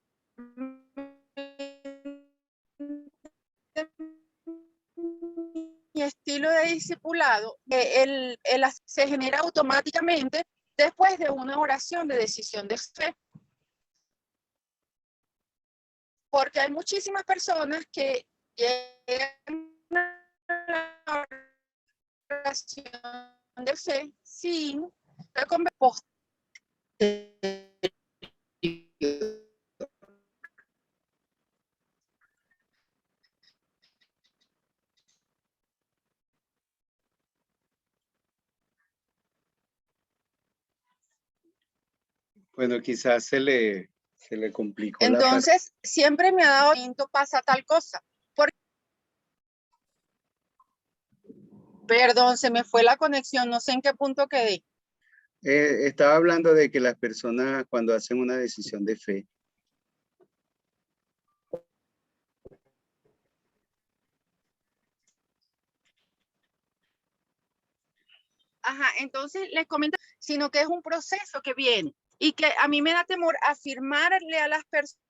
mi estilo de discipulado, se genera automáticamente después de una oración de decisión de fe. Porque hay muchísimas personas que llegan a la oración de fe sin convertir. Bueno, quizás se le complicó. Entonces, siempre me ha dado, pasa tal cosa. Perdón, se me fue la conexión, no sé en qué punto quedé. Estaba hablando de que las personas cuando hacen una decisión de fe, Ajá, entonces les comento, sino que es un proceso que viene y que a mí me da temor afirmarle a las personas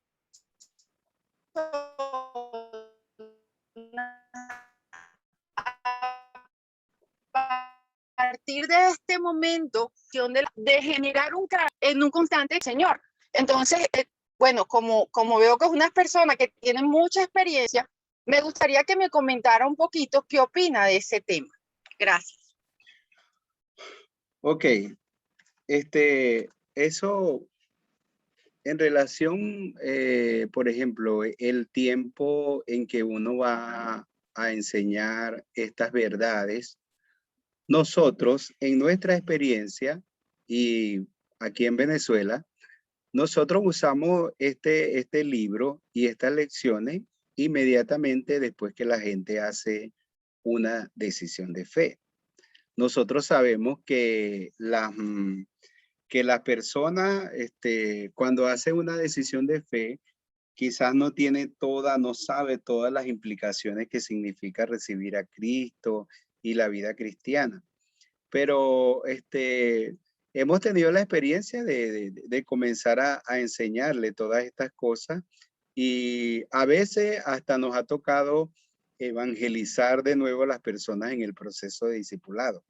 a partir de este momento de generar en un constante Señor. Entonces, bueno, como veo que es una persona que tiene mucha experiencia, me gustaría que me comentara un poquito qué opina de ese tema. Gracias. ok, eso en relación, por ejemplo, el tiempo en que uno va a enseñar estas verdades, nosotros en nuestra experiencia y aquí en Venezuela, nosotros usamos este libro y estas lecciones inmediatamente después que la gente hace una decisión de fe. Nosotros sabemos que las personas, cuando hace una decisión de fe, quizás no sabe todas las implicaciones que significa recibir a Cristo y la vida cristiana. Pero hemos tenido la experiencia de comenzar a enseñarle todas estas cosas y a veces hasta nos ha tocado evangelizar de nuevo a las personas en el proceso de discipulado.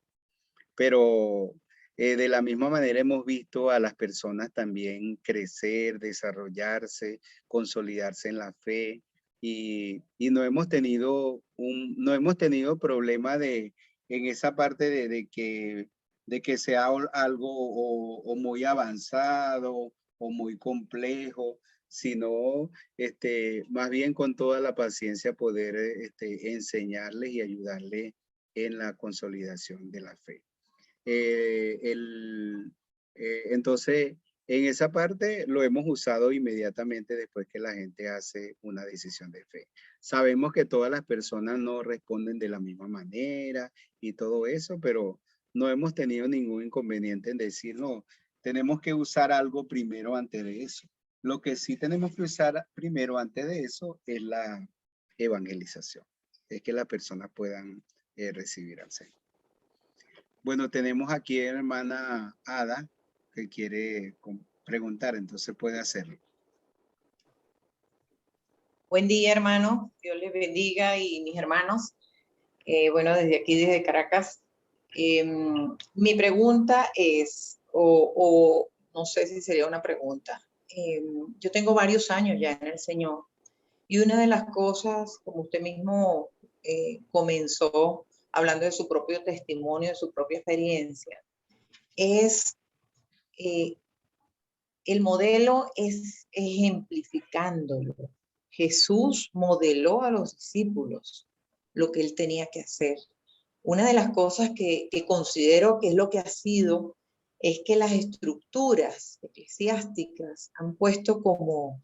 Pero De la misma manera hemos visto a las personas también crecer, desarrollarse, consolidarse en la fe y no hemos tenido problema en esa parte de que sea algo o muy avanzado o muy complejo, sino más bien con toda la paciencia poder enseñarles y ayudarles en la consolidación de la fe. Entonces, en esa parte lo hemos usado inmediatamente después que la gente hace una decisión de fe. Sabemos que todas las personas no responden de la misma manera y todo eso, pero no hemos tenido ningún inconveniente en decir, no, tenemos que usar algo primero antes de eso. Lo que sí tenemos que usar primero antes de eso es la evangelización, es que las personas puedan recibir al Señor. Bueno, tenemos aquí a la hermana Ada que quiere preguntar, entonces puede hacerlo. Buen día, hermano. Dios les bendiga y mis hermanos. Bueno, desde aquí, desde Caracas. Mi pregunta es, o no sé si sería una pregunta. Yo tengo varios años ya en el Señor y una de las cosas, como usted mismo comenzó hablando de su propio testimonio, de su propia experiencia, es el modelo es ejemplificándolo. Jesús modeló a los discípulos lo que él tenía que hacer. Una de las cosas que considero que es lo que ha sido es que las estructuras eclesiásticas han puesto como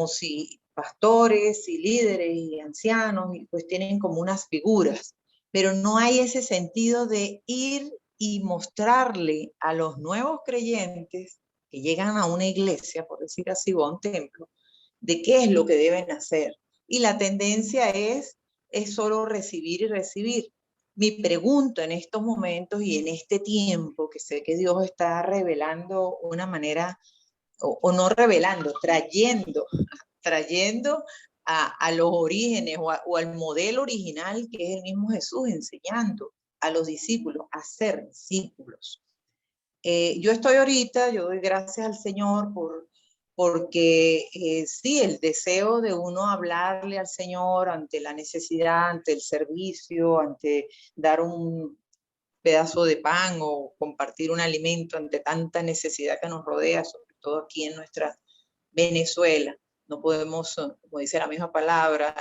si pastores y líderes y ancianos pues tienen como unas figuras, pero no hay ese sentido de ir y mostrarle a los nuevos creyentes que llegan a una iglesia, por decir así, o a un templo, de qué es lo que deben hacer. Y la tendencia es solo recibir y recibir. Mi pregunta en estos momentos y en este tiempo, que sé que Dios está revelando una manera, o no revelando, trayendo a los orígenes o al modelo original que es el mismo Jesús, enseñando a los discípulos a ser discípulos. Yo estoy ahorita, yo doy gracias al Señor porque sí, el deseo de uno hablarle al Señor ante la necesidad, ante el servicio, ante dar un pedazo de pan o compartir un alimento ante tanta necesidad que nos rodea, sobre todo aquí en nuestra Venezuela. No podemos, como dice la misma palabra,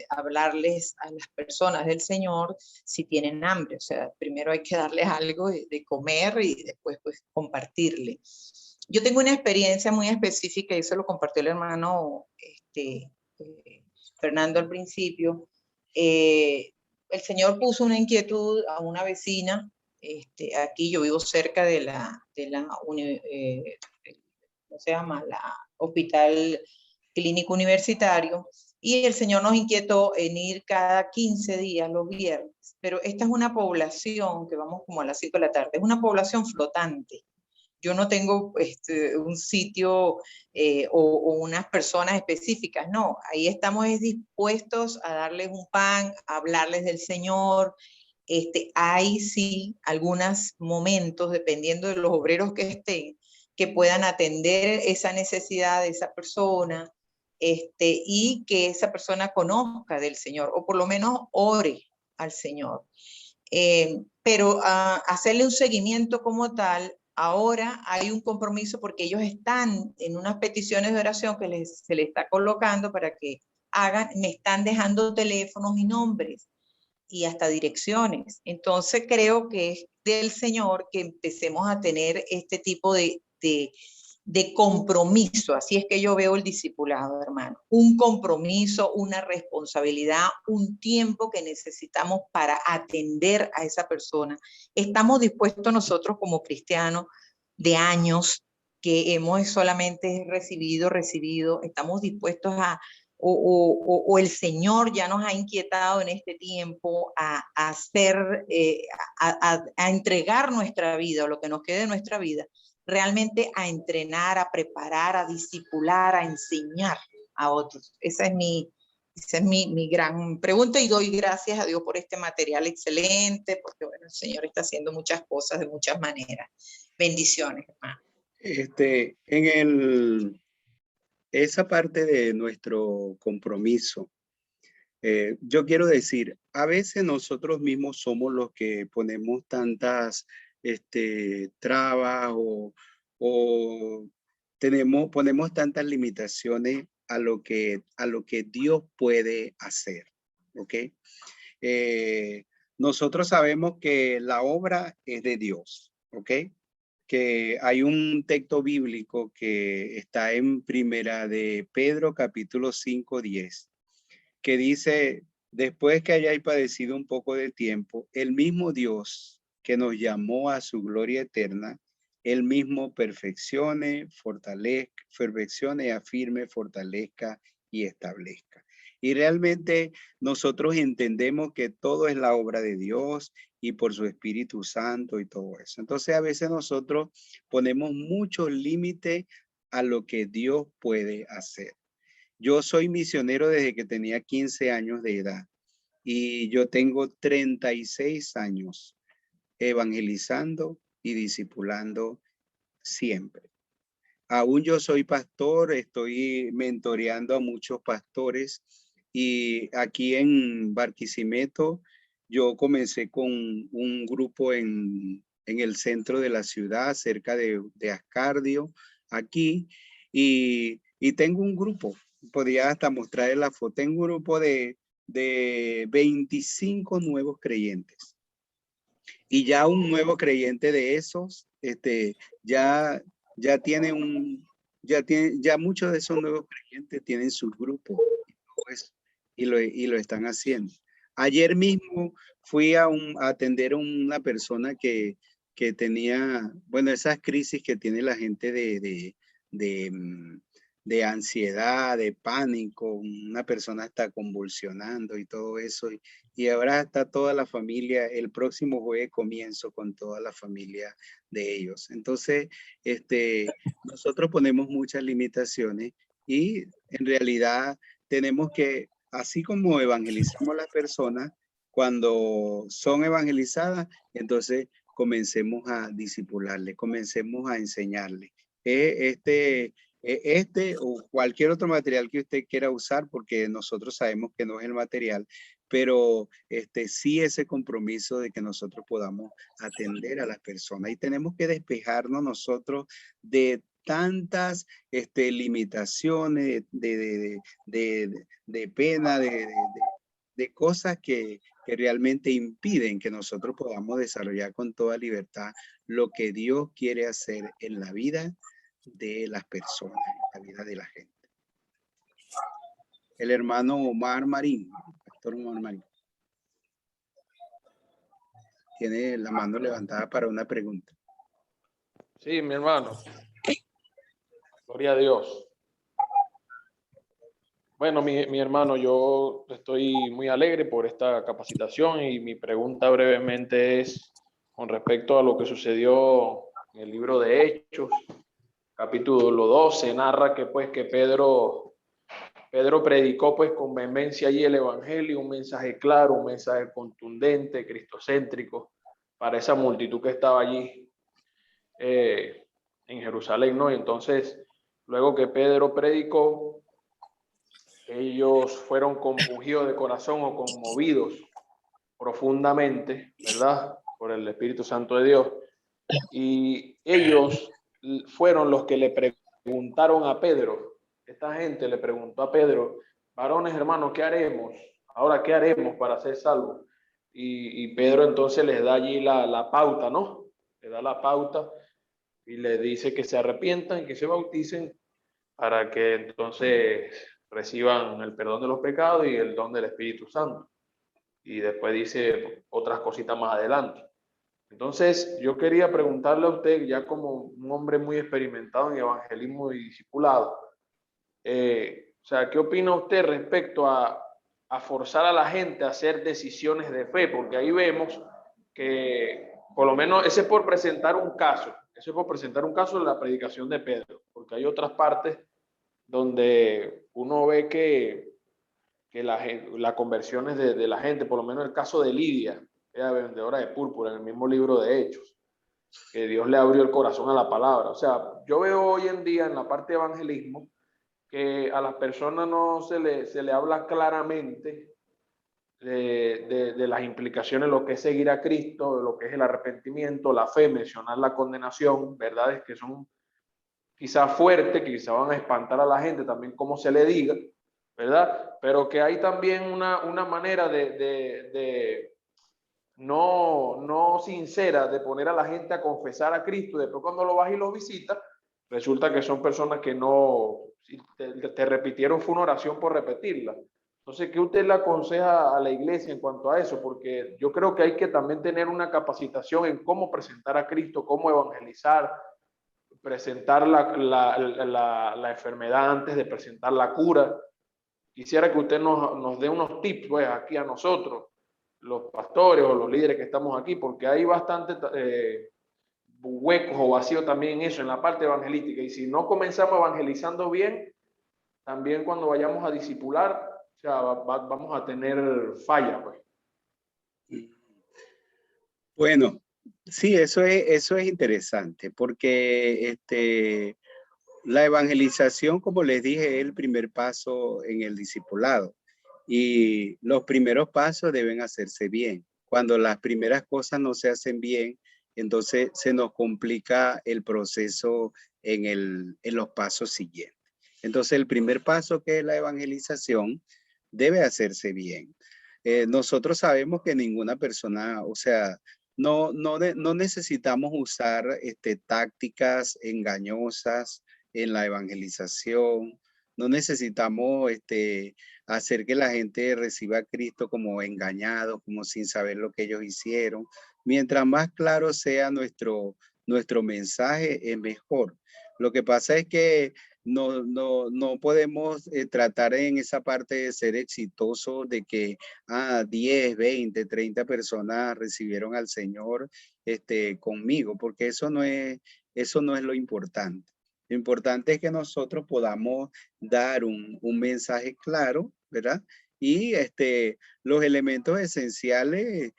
hablarles a las personas del Señor si tienen hambre. O sea, primero hay que darles algo de comer y después pues compartirle. Yo tengo una experiencia muy específica y eso lo compartió el hermano Fernando al principio. El Señor puso una inquietud a una vecina. Aquí yo vivo cerca de ¿cómo se llama? La Hospital Clínico Universitario, y el Señor nos inquietó en ir cada 15 días los viernes, pero esta es una población que vamos como a las 5 de la tarde, es una población flotante. Yo no tengo un sitio o unas personas específicas, no, ahí estamos dispuestos a darles un pan, a hablarles del Señor. Hay sí algunos momentos, dependiendo de los obreros que estén, que puedan atender esa necesidad de esa persona y que esa persona conozca del Señor, o por lo menos ore al Señor. Pero hacerle un seguimiento como tal, ahora hay un compromiso porque ellos están en unas peticiones de oración que se les está colocando para que hagan, me están dejando teléfonos y nombres y hasta direcciones. Entonces creo que es del Señor que empecemos a tener este tipo de compromiso. Así es que yo veo el discipulado, hermano. Un compromiso, una responsabilidad, un tiempo que necesitamos para atender a esa persona. Estamos dispuestos nosotros como cristianos de años que hemos solamente recibido, estamos dispuestos a o el Señor ya nos ha inquietado en este tiempo a hacer, a entregar nuestra vida, o lo que nos quede de nuestra vida, realmente a entrenar, a preparar, a discipular, a enseñar a otros. Esa es mi Esa es mi gran pregunta y doy gracias a Dios por este material excelente, porque bueno, el Señor está haciendo muchas cosas de muchas maneras. Bendiciones, hermano. Esa parte de nuestro compromiso, yo quiero decir, a veces nosotros mismos somos los que ponemos tantas trabas o ponemos tantas limitaciones a lo que Dios puede hacer, ¿ok? Nosotros sabemos que la obra es de Dios, ¿ok? Que hay un texto bíblico que está en Primera de Pedro, capítulo 5:10, que dice, después que hayáis padecido un poco de tiempo, el mismo Dios que nos llamó a su gloria eterna, él mismo perfeccione, afirme, fortalezca y establezca. Y realmente nosotros entendemos que todo es la obra de Dios y por su Espíritu Santo y todo eso. Entonces a veces nosotros ponemos muchos límites a lo que Dios puede hacer. Yo soy misionero desde que tenía 15 años de edad y yo tengo 36 años evangelizando y discipulando siempre. Aún yo soy pastor, estoy mentoreando a muchos pastores y aquí en Barquisimeto yo comencé con un grupo en el centro de la ciudad, cerca de Ascardio, aquí, y tengo un grupo, podría hasta mostrarles la foto, tengo un grupo de 25 nuevos creyentes. Y ya un nuevo creyente de esos, ya muchos de esos nuevos creyentes tienen sus grupos y lo están haciendo. Ayer mismo fui a atender a una persona que tenía, bueno, esas crisis que tiene la gente de ansiedad, de pánico, una persona está convulsionando y todo eso. Y ahora está toda la familia, el próximo jueves comienzo con toda la familia de ellos. Entonces, nosotros ponemos muchas limitaciones y en realidad tenemos que, así como evangelizamos a las personas, cuando son evangelizadas, entonces comencemos a discipularle, comencemos a enseñarle. O cualquier otro material que usted quiera usar, porque nosotros sabemos que no es el material, pero sí ese compromiso de que nosotros podamos atender a las personas y tenemos que despejarnos nosotros de tantas limitaciones, de pena, de cosas que realmente impiden que nosotros podamos desarrollar con toda libertad lo que Dios quiere hacer en la vida de las personas, en la vida de la gente. El hermano Omar Marín, pastor Omar Marín, tiene la mano levantada para una pregunta. Sí, mi hermano. Gloria a Dios. Bueno, mi hermano, yo estoy muy alegre por esta capacitación y mi pregunta brevemente es con respecto a lo que sucedió en el libro de Hechos, capítulo 12, narra que pues que Pedro predicó pues con vehemencia allí el evangelio, un mensaje claro, un mensaje contundente, cristocéntrico para esa multitud que estaba allí en Jerusalén, ¿no? Y entonces, luego que Pedro predicó, ellos fueron compungidos de corazón o conmovidos profundamente, ¿verdad? Por el Espíritu Santo de Dios. Y ellos fueron los que le preguntaron a Pedro. Esta gente le preguntó a Pedro, varones hermanos, ¿qué haremos? Ahora, ¿qué haremos para ser salvos? Y Pedro entonces les da allí la pauta, ¿no? Le da la pauta y les dice que se arrepientan, que se bauticen para que entonces reciban el perdón de los pecados y el don del Espíritu Santo. Y después dice otras cositas más adelante. Entonces, yo quería preguntarle a usted, ya como un hombre muy experimentado en evangelismo y discipulado, o sea, ¿qué opina usted respecto a forzar a la gente a hacer decisiones de fe? Porque ahí vemos que, por lo menos, ese es por presentar un caso, en la predicación de Pedro, porque hay otras partes donde uno ve que las conversiones de la gente, por lo menos el caso de Lidia, ella vendedora de púrpura, en el mismo libro de Hechos, que Dios le abrió el corazón a la palabra. O sea, yo veo hoy en día en la parte de evangelismo que a las personas no se le habla claramente de las implicaciones, lo que es seguir a Cristo, de lo que es el arrepentimiento, la fe, mencionar la condenación, verdades que son quizás fuertes, que quizás van a espantar a la gente, también como se le diga, ¿verdad? Pero que hay también una manera no sincera de poner a la gente a confesar a Cristo. Después cuando lo vas y lo visitas, resulta que son personas que no, si te repitieron, fue una oración por repetirla. Entonces, ¿qué usted le aconseja a la iglesia en cuanto a eso? Porque yo creo que hay que también tener una capacitación en cómo presentar a Cristo, cómo evangelizar, presentar la enfermedad antes de presentar la cura. Quisiera que usted nos dé unos tips, pues, aquí a nosotros, los pastores o los líderes que estamos aquí, porque hay bastante huecos o vacíos también en eso, en la parte evangelística. Y si no comenzamos evangelizando bien, también cuando vayamos a discipular, o sea, vamos a tener falla, pues. Bueno, sí, eso es interesante, porque la evangelización, como les dije, es el primer paso en el discipulado. Y los primeros pasos deben hacerse bien. Cuando las primeras cosas no se hacen bien, entonces se nos complica el proceso en los pasos siguientes. Entonces el primer paso, que es la evangelización, debe hacerse bien. Nosotros sabemos que ninguna persona, o sea, no necesitamos usar tácticas engañosas en la evangelización. No necesitamos hacer que la gente reciba a Cristo como engañados, como sin saber lo que ellos hicieron. Mientras más claro sea nuestro mensaje, es mejor. Lo que pasa es que no podemos tratar en esa parte de ser exitosos, de que 10, 20, 30 personas recibieron al Señor conmigo, porque eso no es lo importante. Lo importante es que nosotros podamos dar un mensaje claro, ¿verdad? Y los elementos esenciales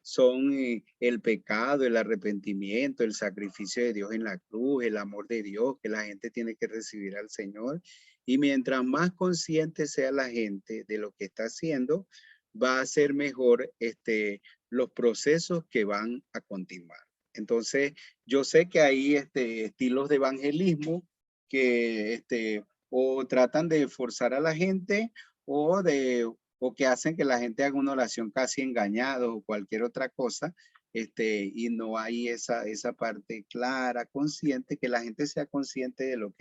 son el pecado, el arrepentimiento, el sacrificio de Dios en la cruz, el amor de Dios, que la gente tiene que recibir al Señor. Y mientras más consciente sea la gente de lo que está haciendo, va a ser mejor los procesos que van a continuar. Entonces, yo sé que hay estilos de evangelismo que o tratan de forzar a la gente o que hacen que la gente haga una oración casi engañado o cualquier otra cosa, y no hay esa parte clara, consciente, que la gente sea consciente de lo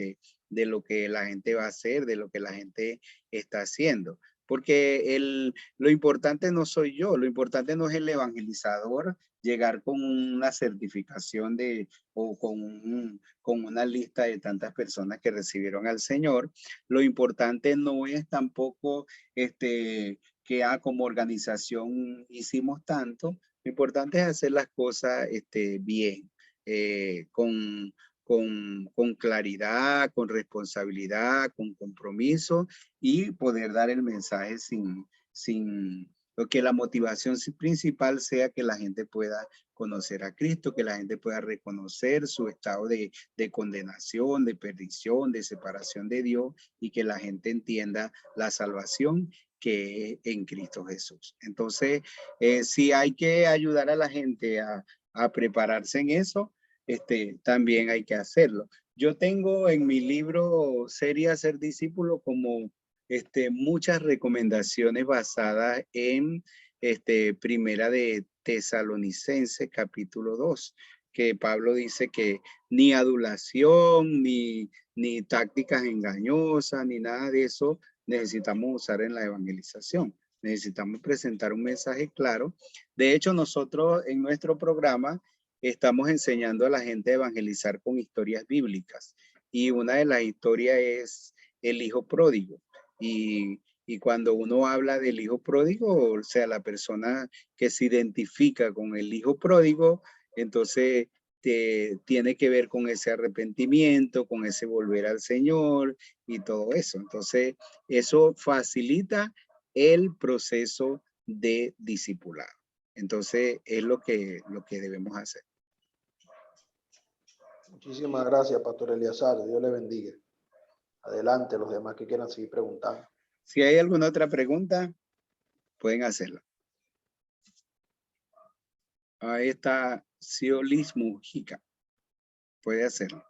que la gente va a hacer, de lo que la gente está haciendo. Porque lo importante no soy yo, lo importante no es el evangelizador llegar con una certificación o con una lista de tantas personas que recibieron al Señor. Lo importante no es tampoco que como organización hicimos tanto. Lo importante es hacer las cosas bien, con claridad, con responsabilidad, con compromiso, y poder dar el mensaje sin que la motivación principal sea que la gente pueda conocer a Cristo, que la gente pueda reconocer su estado de condenación, de perdición, de separación de Dios, y que la gente entienda la salvación que es en Cristo Jesús. Entonces, si hay que ayudar a la gente a prepararse en eso, también hay que hacerlo. Yo tengo en mi libro Sería Ser Discípulo como muchas recomendaciones basadas en Primera de Tesalonicenses capítulo 2, que Pablo dice que ni adulación, ni tácticas engañosas, ni nada de eso necesitamos usar en la evangelización. Necesitamos presentar un mensaje claro. De hecho, nosotros en nuestro programa estamos enseñando a la gente a evangelizar con historias bíblicas. Y una de las historias es el hijo pródigo. Y cuando uno habla del hijo pródigo, o sea, la persona que se identifica con el hijo pródigo, entonces tiene que ver con ese arrepentimiento, con ese volver al Señor y todo eso. Entonces, eso facilita el proceso de discipulado. Entonces, es lo que debemos hacer. Muchísimas gracias, Pastor Eleazar. Dios le bendiga. Adelante, los demás que quieran seguir preguntando. Si hay alguna otra pregunta, pueden hacerla. Ahí está Ciolis Mujica. Puede hacerlo.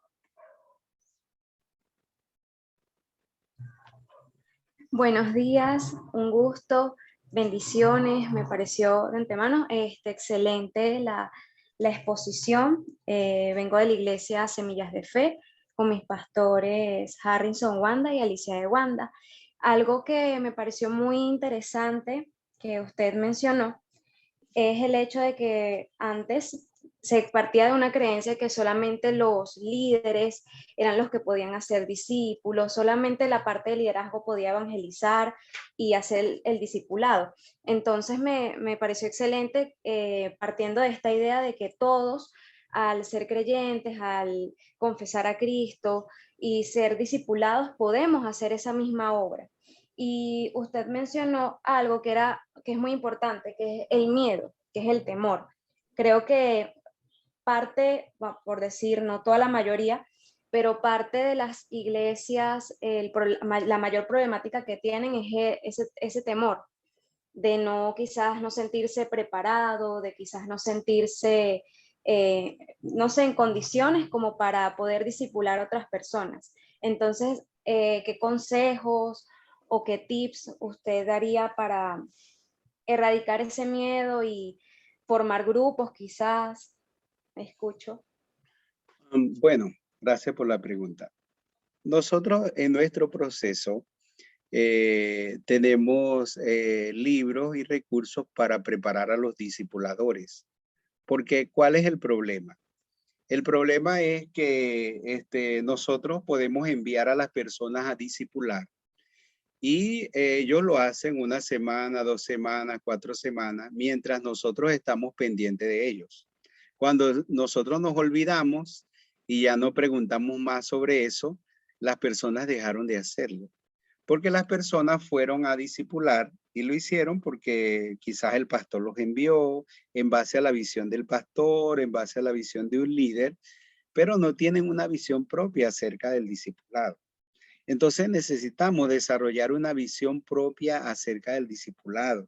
Buenos días, un gusto, bendiciones. Me pareció de antemano excelente la exposición. Vengo de la iglesia Semillas de Fe con mis pastores Harrison Wanda y Alicia de Wanda. Algo que me pareció muy interesante que usted mencionó es el hecho de que antes se partía de una creencia que solamente los líderes eran los que podían hacer discípulos, solamente la parte de liderazgo podía evangelizar y hacer el discipulado. Entonces me pareció excelente partiendo de esta idea de que todos, al ser creyentes, al confesar a Cristo y ser discipulados, podemos hacer esa misma obra. Y usted mencionó algo que es muy importante, que es el miedo, que es el temor. Creo que parte, por decir, no toda la mayoría, pero parte de las iglesias, la mayor problemática que tienen es ese temor de quizás no sentirse preparado, de quizás no sentirse, no sé, en condiciones como para poder discipular a otras personas. Entonces, ¿qué consejos o qué tips usted daría para erradicar ese miedo y formar grupos quizás? Me escucho. Bueno, gracias por la pregunta. Nosotros en nuestro proceso tenemos libros y recursos para preparar a los discipuladores. Porque, ¿cuál es el problema? El problema es que nosotros podemos enviar a las personas a discipular y ellos lo hacen 1 semana, 2 semanas, 4 semanas, mientras nosotros estamos pendientes de ellos. Cuando nosotros nos olvidamos y ya no preguntamos más sobre eso, las personas dejaron de hacerlo. Porque las personas fueron a discipular y lo hicieron porque quizás el pastor los envió en base a la visión del pastor, en base a la visión de un líder, pero no tienen una visión propia acerca del discipulado. Entonces necesitamos desarrollar una visión propia acerca del discipulado.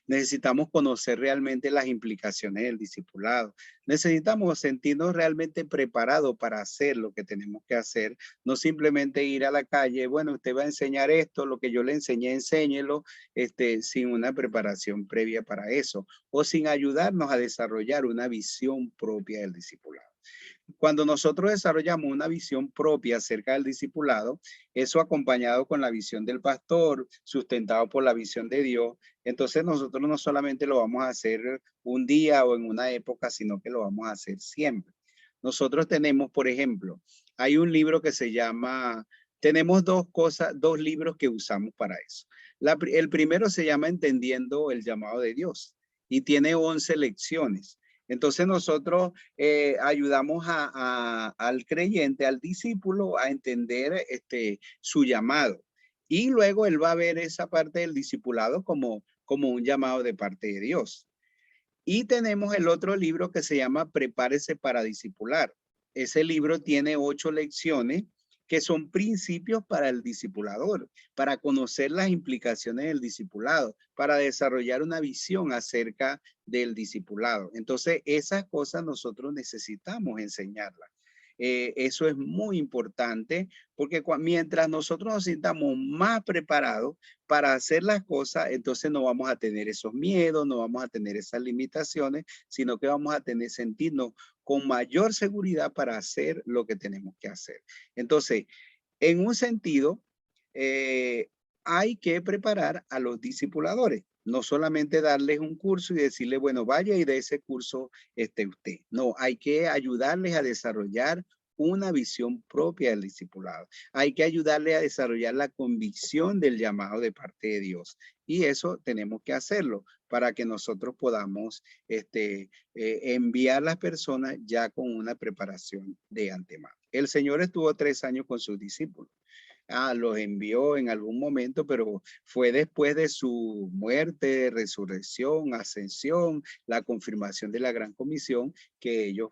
Necesitamos conocer realmente las implicaciones del discipulado. Necesitamos sentirnos realmente preparados para hacer lo que tenemos que hacer. No simplemente ir a la calle, bueno, usted va a enseñar esto, lo que yo le enseñé, enséñelo, sin una preparación previa para eso. O sin ayudarnos a desarrollar una visión propia del discipulado. Cuando nosotros desarrollamos una visión propia acerca del discipulado, eso acompañado con la visión del pastor, sustentado por la visión de Dios, entonces nosotros no solamente lo vamos a hacer un día o en una época, sino que lo vamos a hacer siempre. Nosotros tenemos, por ejemplo, hay un libro que se llama, tenemos dos libros que usamos para eso. El primero se llama Entendiendo el llamado de Dios y tiene 11 lecciones. Entonces nosotros ayudamos al creyente, al discípulo a entender su llamado. Y luego él va a ver esa parte del discipulado como un llamado de parte de Dios. Y tenemos el otro libro que se llama Prepárese para discipular. Ese libro tiene 8 lecciones que son principios para el discipulador, para conocer las implicaciones del discipulado, para desarrollar una visión acerca del discipulado. Entonces, esas cosas nosotros necesitamos enseñarlas. Eso es muy importante porque mientras nosotros nos sintamos más preparados para hacer las cosas, entonces no vamos a tener esos miedos, no vamos a tener esas limitaciones, sino que vamos a sentirnos con mayor seguridad para hacer lo que tenemos que hacer. Entonces, en un sentido, hay que preparar a los discipuladores. No solamente darles un curso y decirle, bueno, vaya y de ese curso usted. No, hay que ayudarles a desarrollar una visión propia del discipulado. Hay que ayudarles a desarrollar la convicción del llamado de parte de Dios. Y eso tenemos que hacerlo. para que nosotros podamos enviar las personas ya con una preparación de antemano. El Señor estuvo 3 años con sus discípulos. Los envió en algún momento, pero fue después de su muerte, resurrección, ascensión, la confirmación de la Gran Comisión, que ellos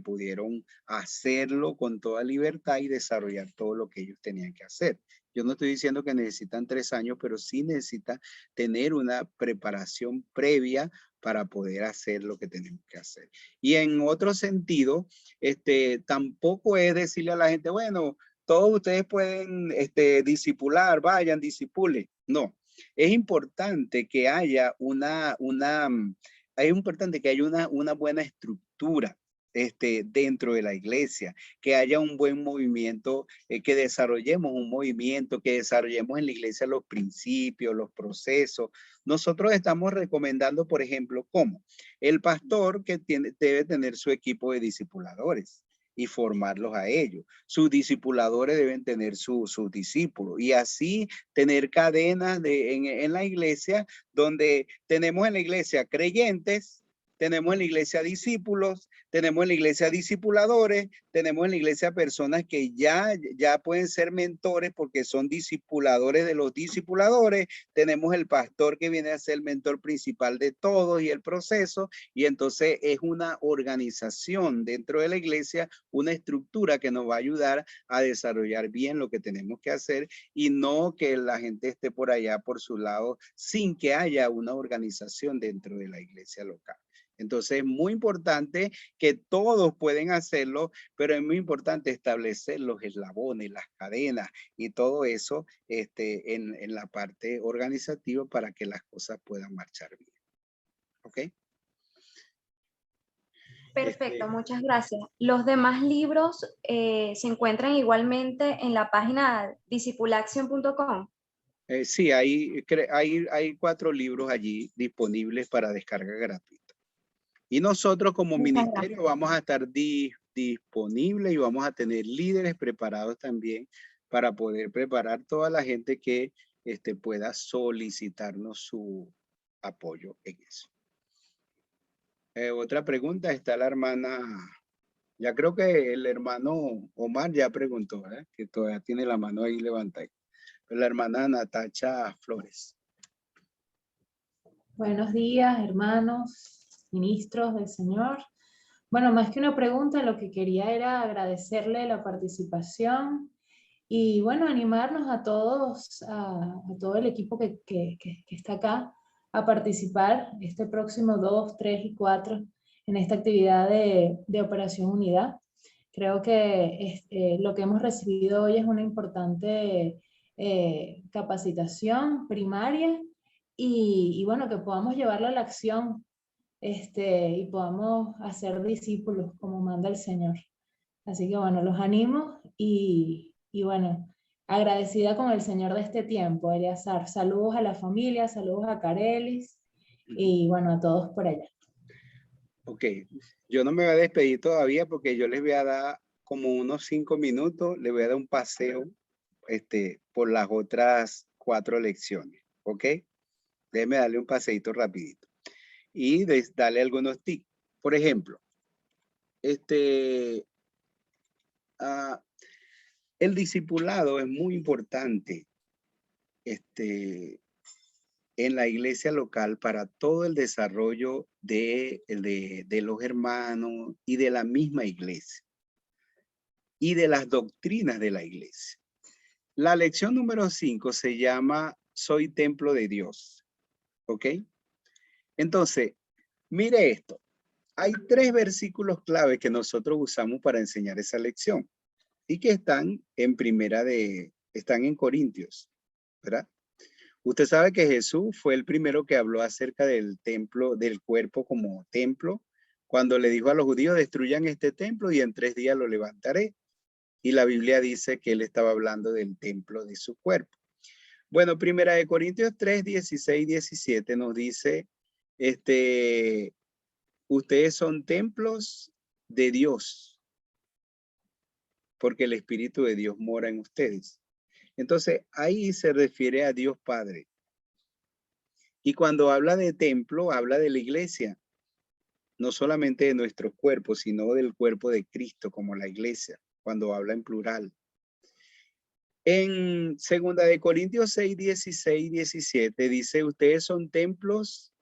pudieron hacerlo con toda libertad y desarrollar todo lo que ellos tenían que hacer. Yo no estoy diciendo que necesitan 3 años, pero sí necesita tener una preparación previa para poder hacer lo que tenemos que hacer. Y en otro sentido, tampoco es decirle a la gente, bueno, todos ustedes pueden discipular, vayan, discipule. No, es importante que haya una buena estructura dentro de la iglesia, que haya un buen movimiento, que desarrollemos un movimiento, que desarrollemos en la iglesia los principios, los procesos. Nosotros estamos recomendando, por ejemplo, cómo el pastor que debe tener su equipo de discipuladores y formarlos a ellos. Sus discipuladores deben tener sus discípulos y así tener cadenas en la iglesia, donde tenemos en la iglesia creyentes, tenemos en la iglesia discípulos, tenemos en la iglesia discipuladores, tenemos en la iglesia personas que ya pueden ser mentores porque son discipuladores de los discipuladores, tenemos el pastor que viene a ser el mentor principal de todos y el proceso, y entonces es una organización dentro de la iglesia, una estructura que nos va a ayudar a desarrollar bien lo que tenemos que hacer y no que la gente esté por allá por su lado sin que haya una organización dentro de la iglesia local. Entonces es muy importante que todos pueden hacerlo, pero es muy importante establecer los eslabones, las cadenas y todo eso en la parte organizativa para que las cosas puedan marchar bien. ¿Ok? Perfecto, muchas gracias. Los demás libros se encuentran igualmente en la página discipulaction.com. Sí, hay 4 libros allí disponibles para descarga gratuita. Y nosotros como ministerio vamos a estar disponibles y vamos a tener líderes preparados también para poder preparar toda la gente que pueda solicitarnos su apoyo en eso. Otra pregunta, está la hermana, ya creo que el hermano Omar ya preguntó, ¿verdad? Que todavía tiene la mano ahí levantada. La hermana Natacha Flores. Buenos días, hermanos, ministros del Señor. Bueno, más que una pregunta, lo que quería era agradecerle la participación y bueno, animarnos a todos, a todo el equipo que está acá a participar este próximo 2, 3 y 4 en esta actividad de Operación Unidad. Creo que lo que hemos recibido hoy es una importante capacitación primaria y bueno, que podamos llevarlo a la acción y podamos hacer discípulos como manda el Señor. Así que bueno, los animo y bueno, agradecida con el Señor de este tiempo, Eleazar. Saludos a la familia, saludos a Carelis y bueno, a todos por allá. Ok, yo no me voy a despedir todavía porque yo les voy a dar como unos 5 minutos, les voy a dar un paseo por las otras 4 lecciones, ¿ok? Déjenme darle un paseito rapidito y darle algunos tips. Por ejemplo, el discipulado es muy importante en la iglesia local para todo el desarrollo de los hermanos y de la misma iglesia y de las doctrinas de la iglesia. La lección número 5 se llama Soy templo de Dios. ¿Ok? Entonces, mire esto. Hay 3 versículos clave que nosotros usamos para enseñar esa lección y que están están en Corintios, ¿verdad? Usted sabe que Jesús fue el primero que habló acerca del templo, del cuerpo como templo, cuando le dijo a los judíos, destruyan este templo y en 3 días lo levantaré. Y la Biblia dice que él estaba hablando del templo de su cuerpo. Bueno, 1 Corintios 3, 16, 17 nos dice, ustedes son templos de Dios, porque el Espíritu de Dios mora en ustedes. Entonces, ahí se refiere a Dios Padre. Y cuando habla de templo, habla de la iglesia, no solamente de nuestros cuerpos, sino del cuerpo de Cristo como la iglesia, cuando habla en plural. En 2 de Corintios 6, 16, 17 dice, ustedes son templos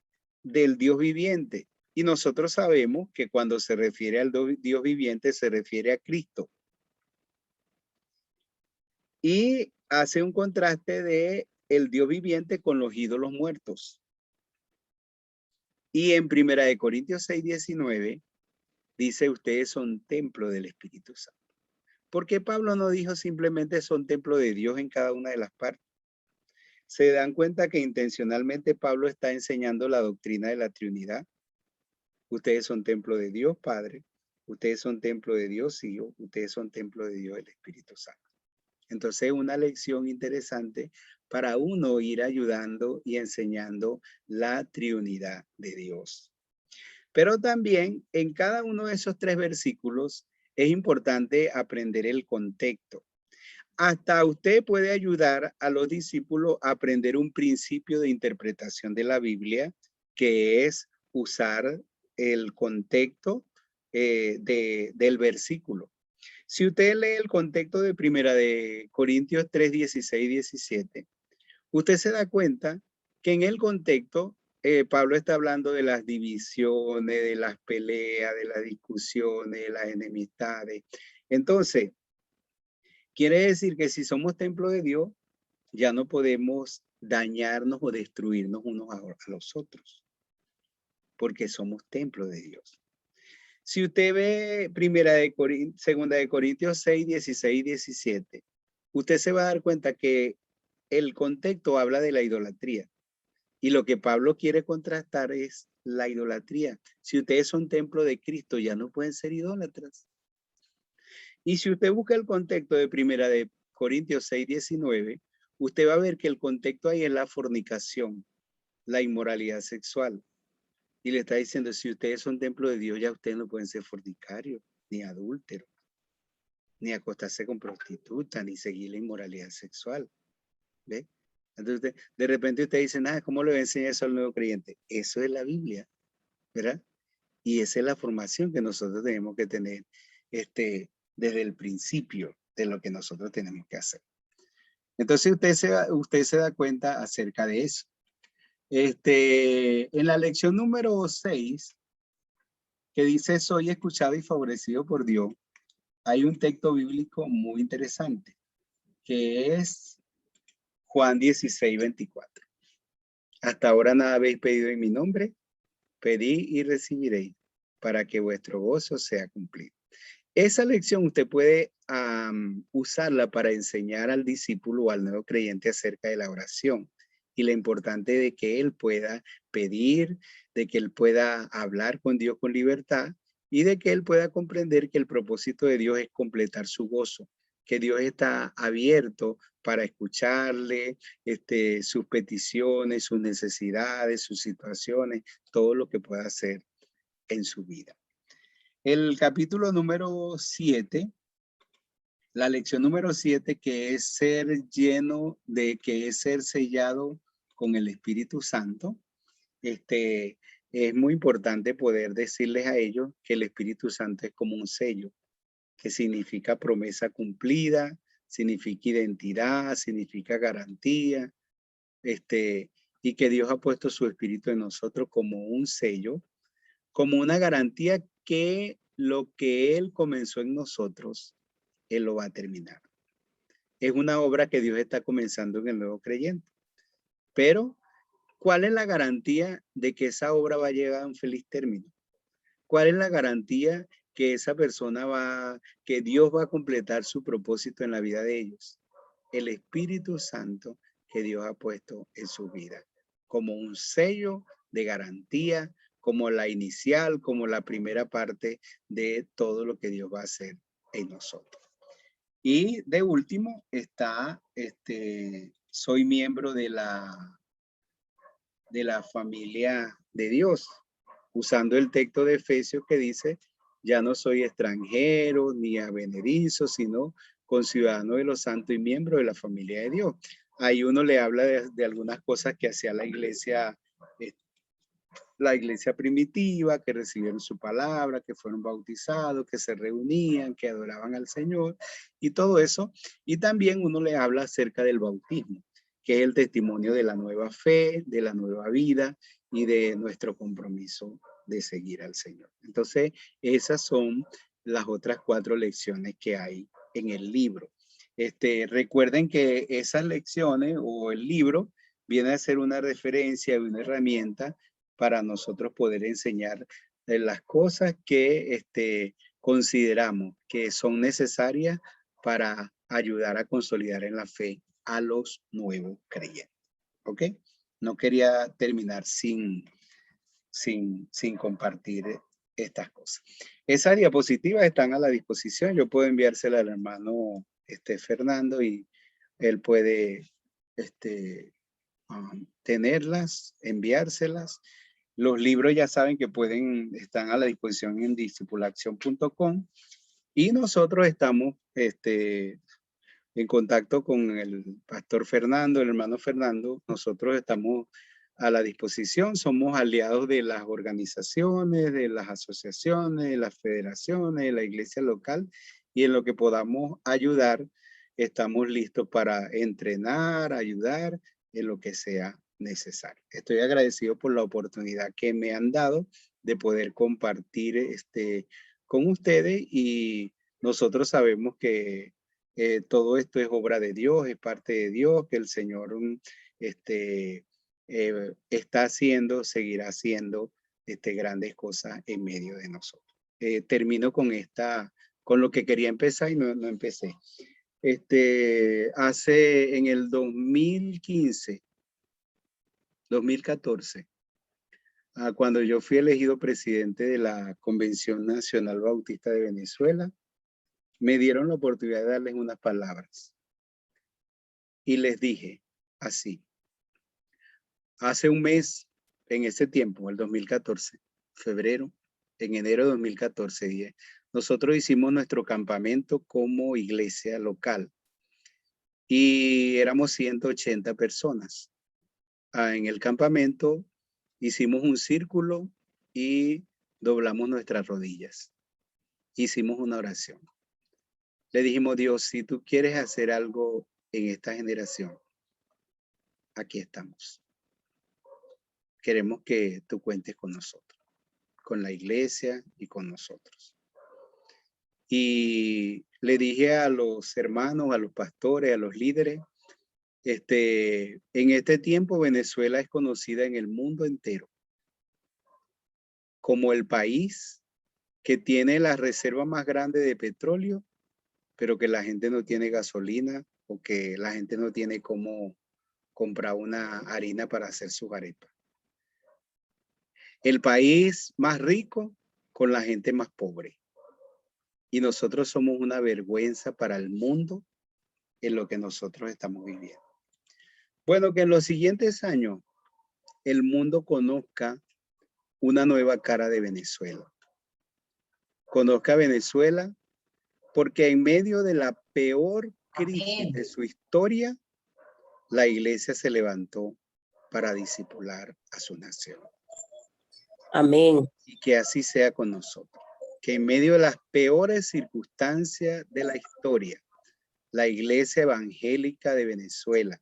del Dios viviente. Y nosotros sabemos que cuando se refiere al Dios viviente se refiere a Cristo. Y hace un contraste de el Dios viviente con los ídolos muertos. Y en 1 de Corintios 6, 19 dice, ustedes son templo del Espíritu Santo. ¿Por qué Pablo no dijo simplemente son templo de Dios en cada una de las partes? ¿Se dan cuenta que intencionalmente Pablo está enseñando la doctrina de la Trinidad? Ustedes son templo de Dios Padre, ustedes son templo de Dios Hijo, ustedes son templo de Dios el Espíritu Santo. Entonces, una lección interesante para uno ir ayudando y enseñando la triunidad de Dios. Pero también en cada uno de esos 3 versículos es importante aprender el contexto. Hasta usted puede ayudar a los discípulos a aprender un principio de interpretación de la Biblia, que es usar el contexto del versículo. Si usted lee el contexto de 1 de Corintios 3, 16, 17, usted se da cuenta que en el contexto Pablo está hablando de las divisiones, de las peleas, de las discusiones, de las enemistades. Entonces, quiere decir que si somos templo de Dios, ya no podemos dañarnos o destruirnos unos a los otros, porque somos templo de Dios. Si usted ve 2 de Corintios 6, 16, 17, usted se va a dar cuenta que el contexto habla de la idolatría. Y lo que Pablo quiere contrastar es la idolatría. Si ustedes son templo de Cristo, ya no pueden ser idólatras. Y si usted busca el contexto de 1 de Corintios 6, 19, usted va a ver que el contexto ahí es la fornicación, la inmoralidad sexual. Y le está diciendo, si ustedes son templo de Dios, ya ustedes no pueden ser fornicarios, ni adúlteros, ni acostarse con prostitutas, ni seguir la inmoralidad sexual. ¿Ve? Entonces, de repente usted dice, ¿cómo le voy a enseñar eso al nuevo creyente? Eso es la Biblia, ¿verdad? Y esa es la formación que nosotros tenemos que tener desde el principio de lo que nosotros tenemos que hacer. Entonces, usted se da cuenta acerca de eso. En la lección número 6, que dice, soy escuchado y favorecido por Dios, hay un texto bíblico muy interesante, que es Juan 16, 24. Hasta ahora nada habéis pedido en mi nombre, pedí y recibiréis, para que vuestro gozo sea cumplido. Esa lección usted puede usarla para enseñar al discípulo o al nuevo creyente acerca de la oración y lo importante de que él pueda pedir, de que él pueda hablar con Dios con libertad y de que él pueda comprender que el propósito de Dios es completar su gozo, que Dios está abierto para escucharle sus peticiones, sus necesidades, sus situaciones, todo lo que pueda hacer en su vida. El capítulo número 7, la lección número 7, que es ser lleno de, que es ser sellado con el Espíritu Santo. Es muy importante poder decirles a ellos que el Espíritu Santo es como un sello, que significa promesa cumplida, significa identidad, significa garantía, y que Dios ha puesto su Espíritu en nosotros como un sello, como una garantía que lo que Él comenzó en nosotros, Él lo va a terminar. Es una obra que Dios está comenzando en el nuevo creyente. Pero, ¿cuál es la garantía de que esa obra va a llegar a un feliz término? ¿Cuál es la garantía que esa persona que Dios va a completar su propósito en la vida de ellos? El Espíritu Santo que Dios ha puesto en su vida, como un sello de garantía, como la inicial, como la primera parte de todo lo que Dios va a hacer en nosotros. Y de último está, soy miembro de la familia de Dios, usando el texto de Efesios que dice, ya no soy extranjero ni advenedizo, sino conciudadano de los santos y miembro de la familia de Dios. Ahí uno le habla de algunas cosas que hacía la iglesia la iglesia primitiva, que recibieron su palabra, que fueron bautizados, que se reunían, que adoraban al Señor y todo eso. Y también uno le habla acerca del bautismo, que es el testimonio de la nueva fe, de la nueva vida y de nuestro compromiso de seguir al Señor. Entonces, esas son las otras 4 lecciones que hay en el libro. Recuerden que esas lecciones o el libro viene a ser una referencia y una herramienta para nosotros poder enseñar las cosas que consideramos que son necesarias para ayudar a consolidar en la fe a los nuevos creyentes. ¿Ok? No quería terminar sin compartir estas cosas. Esas diapositivas están a la disposición. Yo puedo enviársela al hermano Fernando y él puede tenerlas, enviárselas. Los libros ya saben que están a la disposición en discipulacción.com y nosotros estamos en contacto con el pastor Fernando, el hermano Fernando. Nosotros estamos a la disposición, somos aliados de las organizaciones, de las asociaciones, de las federaciones, de la iglesia local, y en lo que podamos ayudar, estamos listos para entrenar, ayudar en lo que sea necesario. Estoy agradecido por la oportunidad que me han dado de poder compartir con ustedes, y nosotros sabemos que todo esto es obra de Dios, es parte de Dios, que el Señor está haciendo, seguirá haciendo grandes cosas en medio de nosotros. Termino con lo que quería empezar y no empecé. En el 2015, 2014, cuando yo fui elegido presidente de la Convención Nacional Bautista de Venezuela, me dieron la oportunidad de darles unas palabras. Y les dije así: hace un mes, en ese tiempo, el 2014, en enero de 2014, nosotros hicimos nuestro campamento como iglesia local y éramos 180 personas. En el campamento hicimos un círculo y doblamos nuestras rodillas. Hicimos una oración. Le dijimos: Dios, si tú quieres hacer algo en esta generación, aquí estamos. Queremos que tú cuentes con nosotros, con la iglesia y con nosotros. Y le dije a los hermanos, a los pastores, a los líderes, en este tiempo Venezuela es conocida en el mundo entero como el país que tiene la reserva más grande de petróleo, pero que la gente no tiene gasolina o que la gente no tiene cómo comprar una harina para hacer sus arepas. El país más rico con la gente más pobre. Y nosotros somos una vergüenza para el mundo en lo que nosotros estamos viviendo. Bueno, que en los siguientes años el mundo conozca una nueva cara de Venezuela. Conozca Venezuela porque en medio de la peor crisis de su historia, la iglesia se levantó para discipular a su nación. Amén. Y que así sea con nosotros. Que en medio de las peores circunstancias de la historia, la iglesia evangélica de Venezuela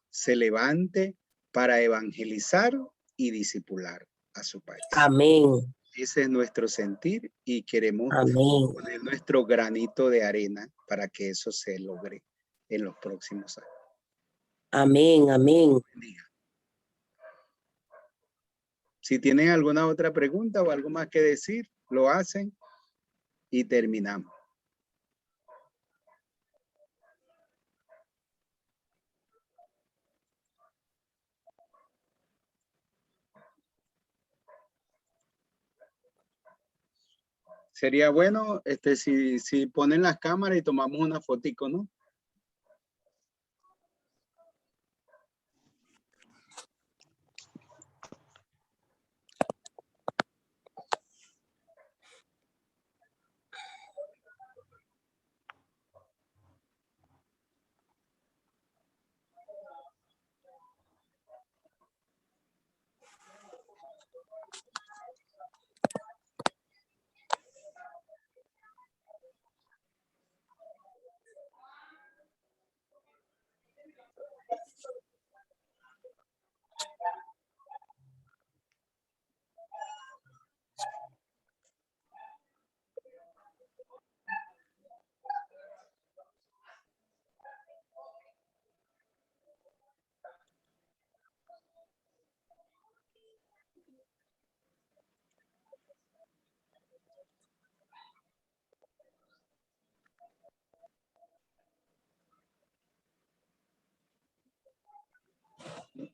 se levante para evangelizar y discipular a su país. Amén. Ese es nuestro sentir y queremos poner nuestro granito de arena para que eso se logre en los próximos años. Amén, amén. Si tienen alguna otra pregunta o algo más que decir, lo hacen y terminamos. Sería bueno si ponen las cámaras y tomamos una fotico, ¿no?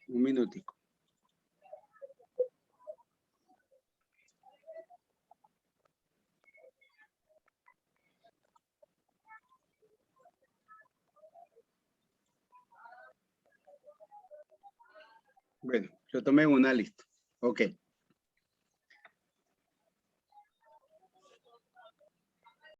Un minutico. Bueno, yo tomé una lista. Ok.